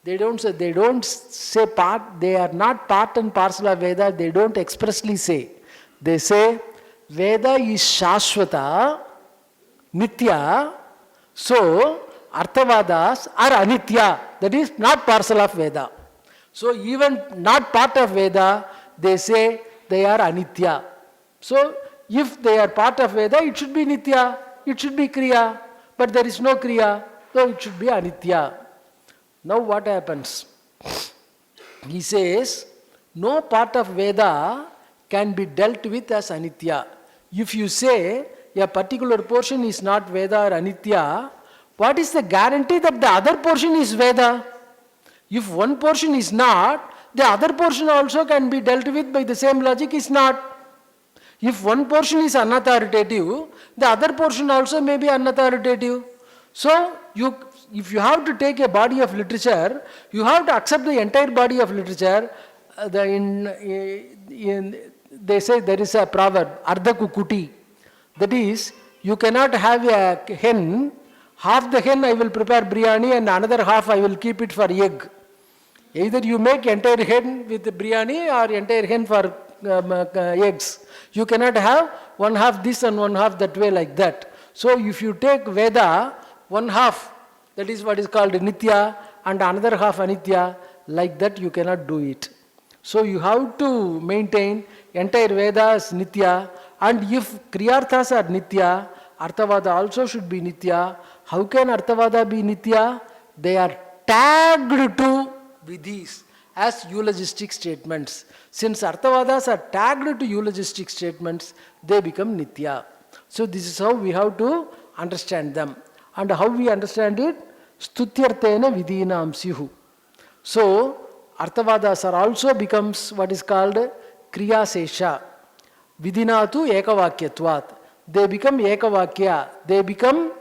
They don't say part, they are not part and parcel of Veda, they don't expressly say. They say Veda is Shashvata, Nitya, so Arthavadas are Anitya, that is not parcel of Veda. So even not part of Veda, they say they are Anitya. So if they are part of Veda, it should be Nitya, it should be Kriya, but there is no Kriya, so it should be Anitya. Now what happens? He says, no part of Veda can be dealt with as Anitya. If you say a particular portion is not Veda or Anitya, what is the guarantee that the other portion is Veda? If one portion is not, the other portion also can be dealt with by the same logic is not. If one portion is unauthoritative, the other portion also may be unauthoritative. So, if you have to take a body of literature, you have to accept the entire body of literature. They say there is a proverb, Ardha Kukuti. That is, you cannot have a hen, half the hen I will prepare biryani and another half I will keep it for egg. Either you make entire hen with biryani or entire hen for eggs. You cannot have one half this and one half that way like that. So if you take Veda, one half, that is what is called Nitya, and another half Anitya, like that you cannot do it. So you have to maintain entire Veda as Nitya, and if Kriyarthas are Nitya, Arthavada also should be Nitya. How can Arthavada be Nitya? They are tagged to Vidhis as eulogistic statements. Since Arthavadas are tagged to eulogistic statements, they become Nitya. So this is how we have to understand them. And how we understand it? Stutyarthena vidhinam syuhu. So, Arthavadas are also becomes what is called Kriya Sesha. Vidhinatu Ekavakyatvat. They become Ekavakya. They become,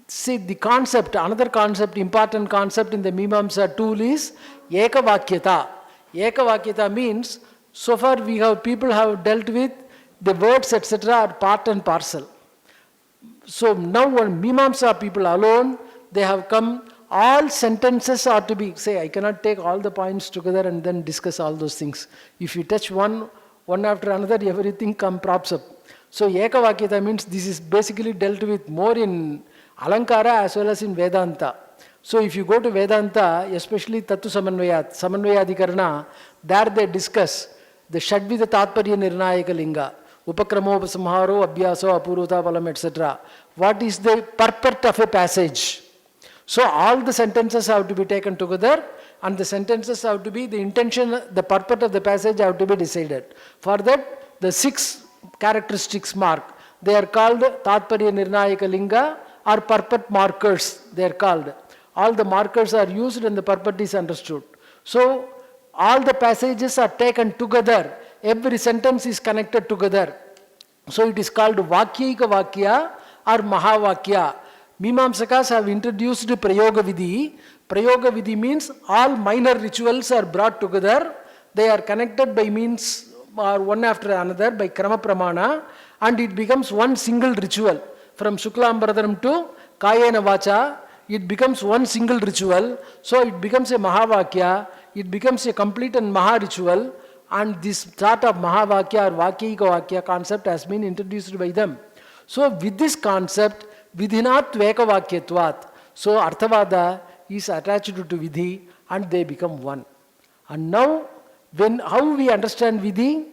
see the concept, another concept, important concept in the Mimamsa tool is Ekavakyata. Ekavakyata means, so far people have dealt with the words etc. are part and parcel. So now when Mimamsa people alone, they have come, all sentences are to be, say I cannot take all the points together and then discuss all those things. If you touch one after another, everything props up. So Ekavakyata means this is basically dealt with more in Alankara as well as in Vedanta. So if you go to Vedanta, especially Tattu Samanvayadikarana, there they discuss the Shadvida Tatparya Nirnayaka Linga, Upakramopasamharo, Abhyaso, Apurvata Palam, etc. What is the purport of a passage? So all the sentences have to be taken together, and the sentences have to be, the intention, the purport of the passage have to be decided. For that, the 6 characteristics mark, they are called Tatparya Nirnayaka Linga or purport markers, they are called. All the markers are used and the purport is understood. So all the passages are taken together, every sentence is connected together. So it is called Vakyaika Vakya or Mahavakya. Mimamsakas have introduced Prayoga Vidhi. Prayoga Vidhi means all minor rituals are brought together. They are connected by means or one after another by Krama Pramana, and it becomes one single ritual. From Shuklambaradharam to Kayena Vacha, it becomes one single ritual. So it becomes a Mahavakya, it becomes a complete and Maha ritual, and this thought of Mahavakya or Vakyaika Vakya concept has been introduced by them. So with this concept, Vidhinat Vekavakyatvat. So Arthavada is attached to Vidhi and they become one. And now, how we understand Vidhi?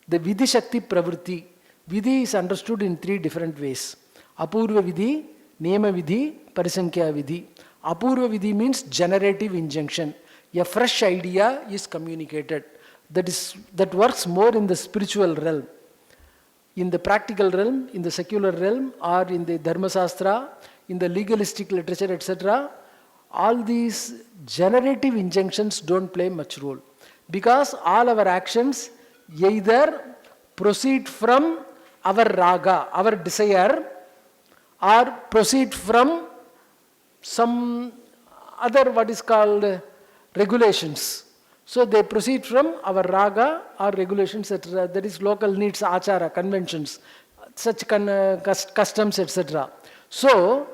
The Vidhi Shakti Pravritti. Vidhi is understood in 3 different ways. Apurva Vidhi, Niyama Vidhi, Parisankhya Vidhi. Apurva Vidhi means generative injunction. A fresh idea is communicated. That works more in the spiritual realm. In the practical realm, in the secular realm, or in the Dharma Shastra, in the legalistic literature, etc., all these generative injunctions don't play much role. Because all our actions either proceed from our raga, our desire, or proceed from some other what is called regulations. So they proceed from our raga or regulations, etc. That is local needs, achara, conventions, such customs, etc. So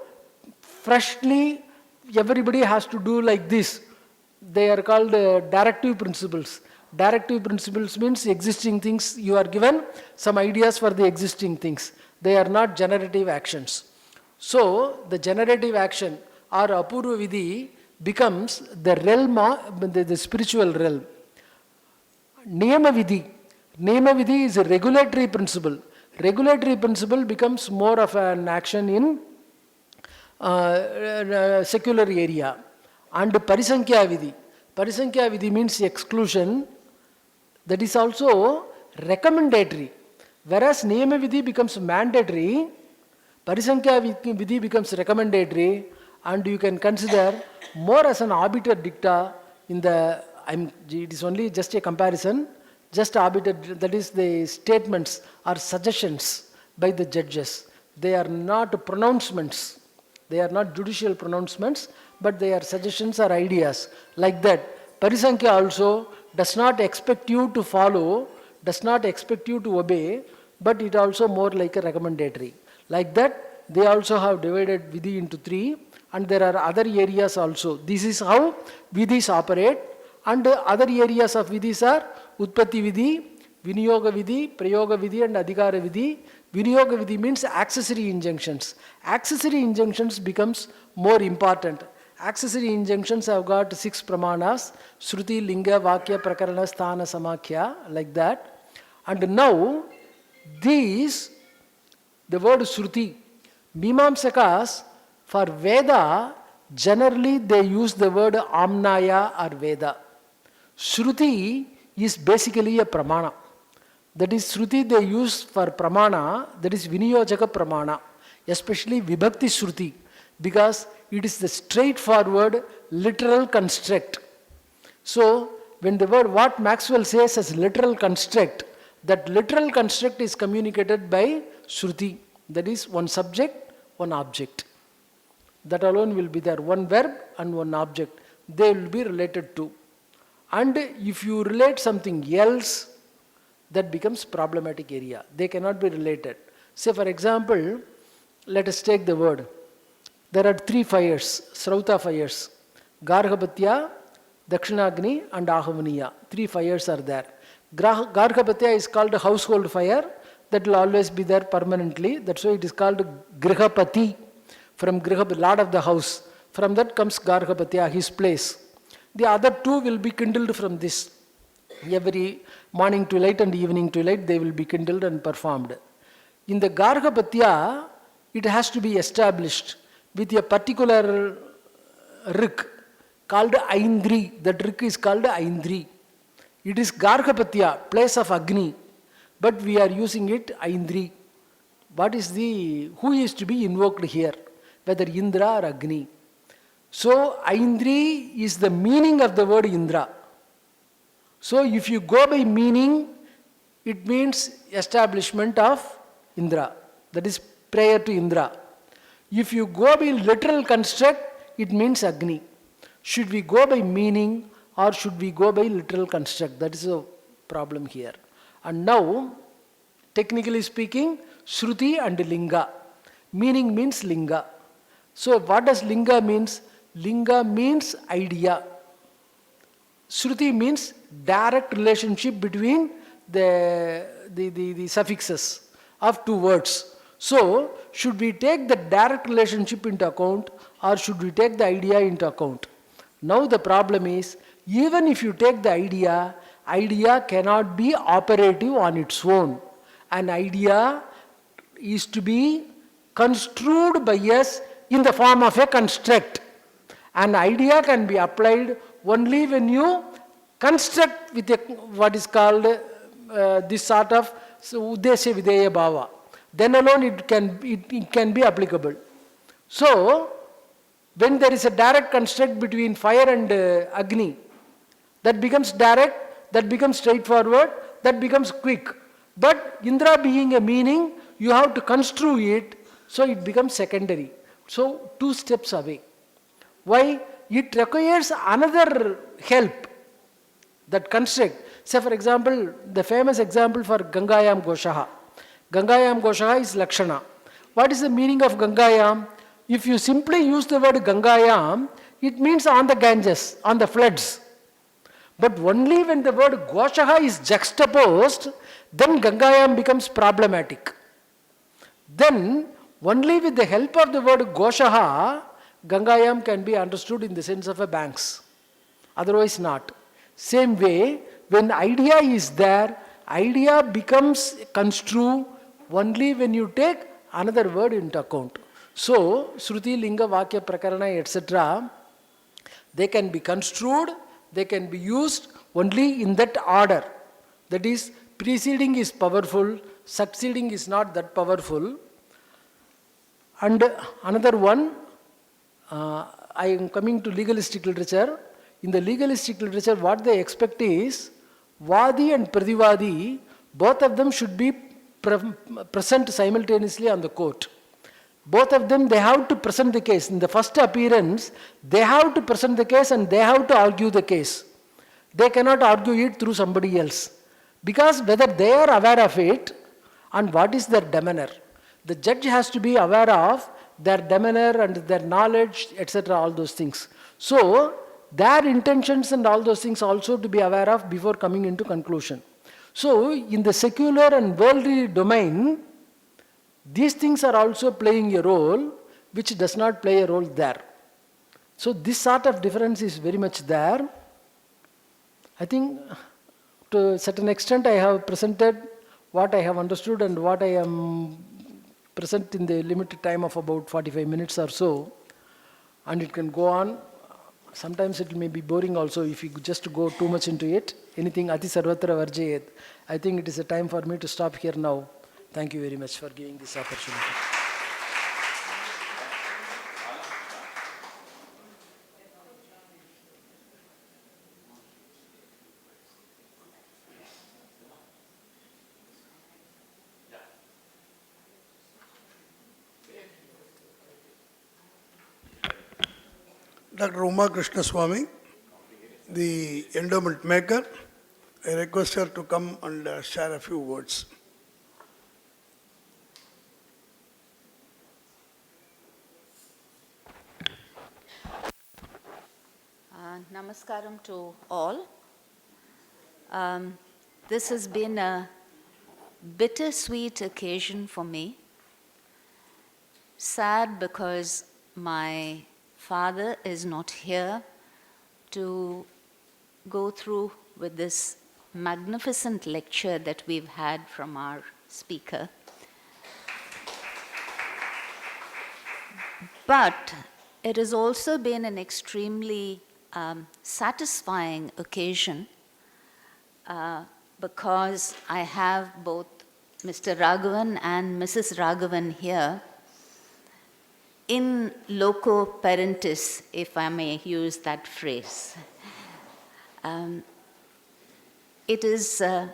freshly everybody has to do like this. They are called directive principles. Directive principles means existing things, you are given some ideas for the existing things. They are not generative actions. So the generative action or Apurva Vidhi becomes the realm of the spiritual realm. Niyama Vidhi. Niyama Vidhi is a regulatory principle. Regulatory principle becomes more of an action in secular area. And Parisankhya Vidhi. Parisankhya Vidhi means exclusion. That is also recommendatory. Whereas Niyama Vidhi becomes mandatory, Parisankhya Vidhi becomes recommendatory, and you can consider more as an arbiter dicta in the, it is only just a comparison, just arbiter, that is the statements or suggestions by the judges. They are not pronouncements, they are not judicial pronouncements, but they are suggestions or ideas. Like that, Parisankhya also does not expect you to follow, does not expect you to obey, but it also more like a recommendatory. Like that, they also have divided Vidhi into 3, and there are other areas also. This is how Vidhis operate, and other areas of Vidhis are Utpatti Vidhi, Viniyoga Vidhi, Prayoga Vidhi and Adhikara Vidhi. Viniyoga Vidhi means accessory injunctions. Accessory injunctions becomes more important. Accessory injunctions have got 6 pramanas, Shruti, Linga, Vakya, Prakarana, Sthana, Samakhya, like that. And now, these, the word Shruti, Mimamsakas, for Veda, generally they use the word Amnaya or Veda. Shruti is basically a pramana. That is, Shruti they use for pramana, that is Viniyojaka pramana, especially Vibhakti Shruti, because it is the straightforward literal construct. So, when the word, what Maxwell says as literal construct, that literal construct is communicated by Shruti. That is one subject, one object. That alone will be there, one verb and one object. They will be related to. And if you relate something else, that becomes problematic area. They cannot be related. Say for example, let us take the word. There are 3 fires, Srauta fires. Gargapatya, Dakshinagni and Ahavaniya. 3 fires are there. Gargapatya is called a household fire. That will always be there permanently. That's why it is called Grihapati. From Griha, Lord of the house. From that comes Gargapatya, his place. The other 2 will be kindled from this. Every morning twilight and evening twilight they will be kindled and performed. In the Gargapatya, it has to be established with a particular rik called Aindri. That rik is called Aindri. It is Gargapatya, place of Agni, but we are using it Aindri. What is who is to be invoked here? Whether Indra or Agni. So, Aindri is the meaning of the word Indra. So, if you go by meaning, it means establishment of Indra. That is prayer to Indra. If you go by literal construct, it means Agni. Should we go by meaning or should we go by literal construct? That is a problem here. And now, technically speaking, Shruti and Linga. Meaning means Linga. So, what does Linga means? Linga means idea. Shruti means direct relationship between the suffixes of 2 words. So, should we take the direct relationship into account or should we take the idea into account? Now the problem is, even if you take the idea cannot be operative on its own. An idea is to be construed by us in the form of a construct. An idea can be applied only when you construct with what is called this sort of Uddesya Videya Bhava. Then alone it can be applicable. So, when there is a direct construct between fire and Agni, that becomes direct, that becomes straightforward, that becomes quick. But Indra being a meaning, you have to construe it, so it becomes secondary. So, 2 steps away. Why? It requires another help, that construct. Say for example, the famous example for Gangayam Goshaha. Gangayam Goshaha is Lakshana. What is the meaning of Gangayam? If you simply use the word Gangayam, it means on the Ganges, on the floods. But only when the word Goshaha is juxtaposed, then Gangayam becomes problematic. Then, only with the help of the word Goshaha, Gangayam can be understood in the sense of a banks. Otherwise not. Same way, when idea is there, idea becomes construed only when you take another word into account. So, Shruti, Linga, Vakya, Prakarana, etc., they can be construed, they can be used only in that order. That is, preceding is powerful, succeeding is not that powerful. And another one, I am coming to legalistic literature. In the legalistic literature, what they expect is Vadi and Pradivadi, both of them should be present simultaneously on the court. Both of them, they have to present the case. In the first appearance, they have to present the case and they have to argue the case. They cannot argue it through somebody else. Because whether they are aware of it and what is their demeanor. The judge has to be aware of their demeanor and their knowledge, etc., all those things. So, their intentions and all those things also to be aware of before coming into conclusion. So, in the secular and worldly domain, these things are also playing a role which does not play a role there. So, this sort of difference is very much there. I think to a certain extent I have presented what I have understood and what I am present in the limited time of about 45 minutes or so. And it can go on. Sometimes it may be boring also if you just go too much into it. Anything ati sarvatra varjayet. I think it is a time for me to stop here now. Thank you very much for giving this opportunity. Dr. Uma Krishnaswamy, the endowment maker, I request her to come and share a few words. Namaskaram to all. This has been a bittersweet occasion for me. Sad because my father is not here to go through with this magnificent lecture that we've had from our speaker. But it has also been an extremely satisfying occasion because I have both Mr. Raghavan and Mrs. Raghavan here in loco parentis, if I may use that phrase. It is a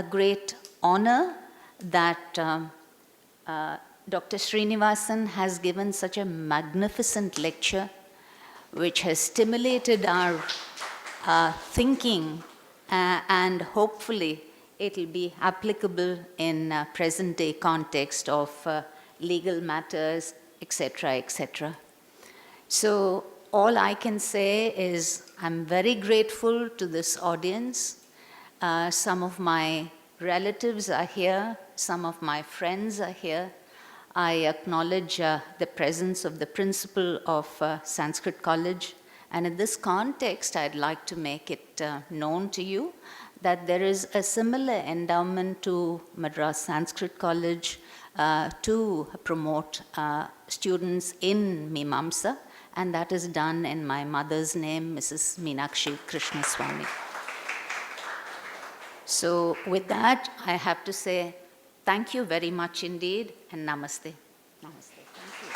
great honor that Dr. Srinivasan has given such a magnificent lecture which has stimulated our thinking and hopefully it will be applicable in present day context of legal matters, etc., etc. So all I can say is I'm very grateful to this audience. Some of my relatives are here, some of my friends are here. I acknowledge the presence of the principal of Sanskrit College, and in this context I'd like to make it known to you that there is a similar endowment to Madras Sanskrit College to promote students in MīmāMSA, and that is done in my mother's name, Mrs. Meenakshi Krishnaswamy. So with that, I have to say thank you very much indeed, and namaste. Namaste. Thank you.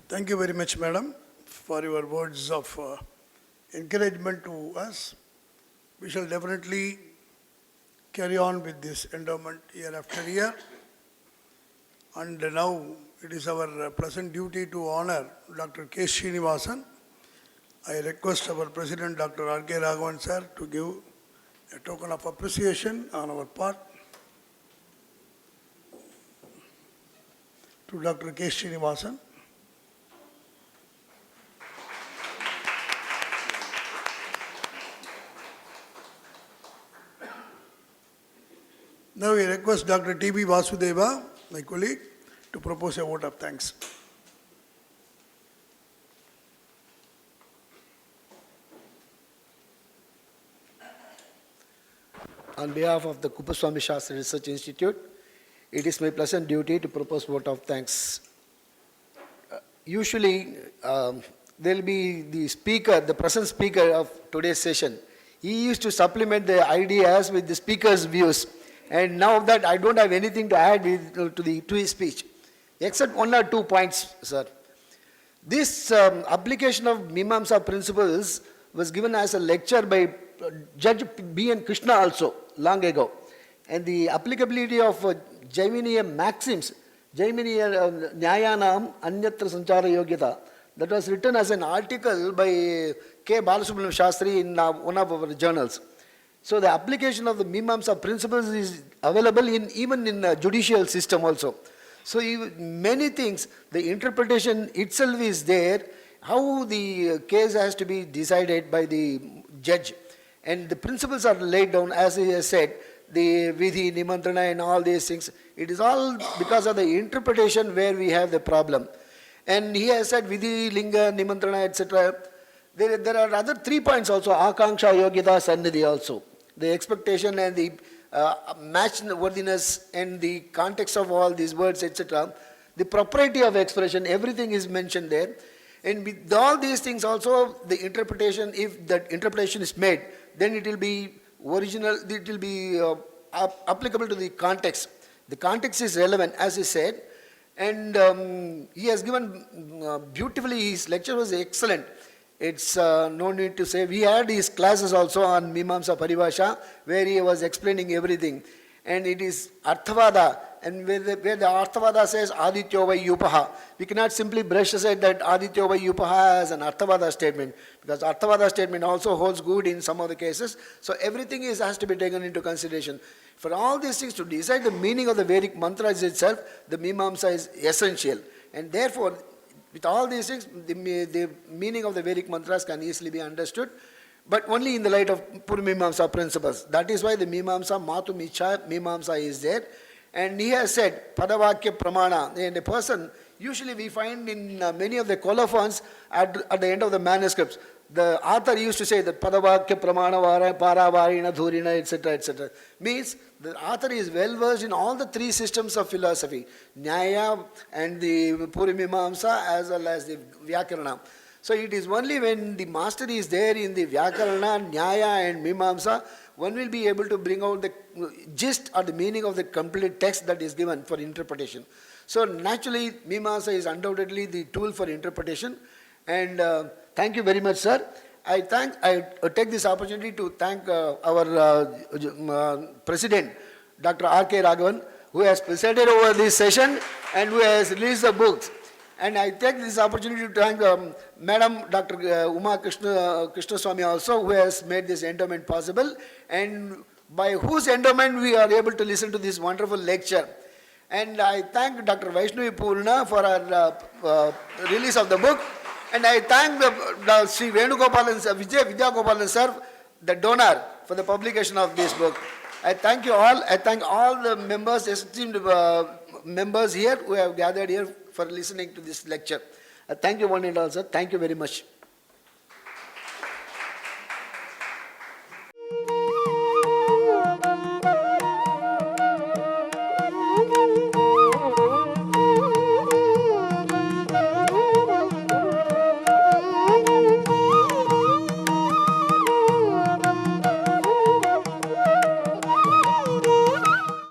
Thank you very much, madam, for your words of encouragement to us. We shall definitely carry on with this endowment year after year. And now it is our pleasant duty to honor Dr. K. Srinivasan. I request our President, Dr. R.K. Raghavan sir, to give a token of appreciation on our part to Dr. K. Srinivasan. Now we request Dr. T.B. Vasudeva, my colleague, to propose a vote of thanks. On behalf of the Kuppuswami Shastra Research Institute, it is my pleasant duty to propose vote of thanks. Usually, there will be the speaker, the present speaker of today's session. He used to supplement the ideas with the speaker's views. And now that I don't have anything to add to his speech, except 1 or 2 points, sir. This application of Mimamsa principles was given as a lecture by Judge B.N. Krishna also, long ago. And the applicability of Jaiminiya maxims, Jaiminiya Nyayanam Anyatra Sanchara Yogyata, that was written as an article by K. Balasubramanian Shastri in one of our journals. So the application of the Mimamsa principles is available even in judicial system also. So many things, the interpretation itself is there, how the case has to be decided by the judge. And the principles are laid down, as he has said, the Vidhi, Nimantrana and all these things. It is all because of the interpretation where we have the problem. And he has said Vidhi, Linga, Nimantrana, etc. There are other 3 points also, Akanksha, Yogyata, Sannidhi also. The expectation and the match worthiness and the context of all these words, etc. The propriety of expression, everything is mentioned there. And with all these things also, the interpretation, if that interpretation is made, then it will be original, it will be applicable to the context. The context is relevant, as he said. And he has given beautifully, his lecture was excellent. It's no need to say. We had his classes also on Mimamsa Paribhasha, where he was explaining everything. And it is Arthavada, and where the Arthavada says Adityo vai Yupaha. We cannot simply brush aside that Adityo vai Yupaha as an Arthavada statement, because Arthavada statement also holds good in some of the cases. So everything has to be taken into consideration. For all these things to decide the meaning of the Vedic mantras itself, the Mimamsa is essential. And therefore, with all these things, the meaning of the Vedic mantras can easily be understood, but only in the light of POORNA MīmāMSā principles. That is why the MīmāMSā, Mātu Micha MīmāMSā is there. And he has said, Padavakya Pramana, and a person, usually we find in many of the colophons at the end of the manuscripts, the author used to say that Padavakya Pramana Vara, Paravarina, Dhurina, etc., etc. Means the author is well versed in all the 3 systems of philosophy, Nyaya and the POORNA MīmāMSā as well as the Vyakarana. So it is only when the master is there in the Vyakarana, Nyaya and MīmāMSā, one will be able to bring out the gist or the meaning of the complete text that is given for interpretation. So naturally, MīmāMSā is undoubtedly the tool for interpretation. And thank you very much, sir. I take this opportunity to thank our President, Dr. R.K. Raghavan, who has presided over this session and who has released the books. And I take this opportunity to thank Madam Dr. Uma Krishnaswamy also, who has made this endowment possible, and by whose endowment we are able to listen to this wonderful lecture. And I thank Dr. VAISHNAVI POORNA for our release of the book. And I thank the Sri Venugopalan, Vidya Gopalan sir, the donor, for the publication of this book. I thank you all. I thank all the members, esteemed members here who have gathered here for listening to this lecture. Thank you one and all, sir. Thank you very much.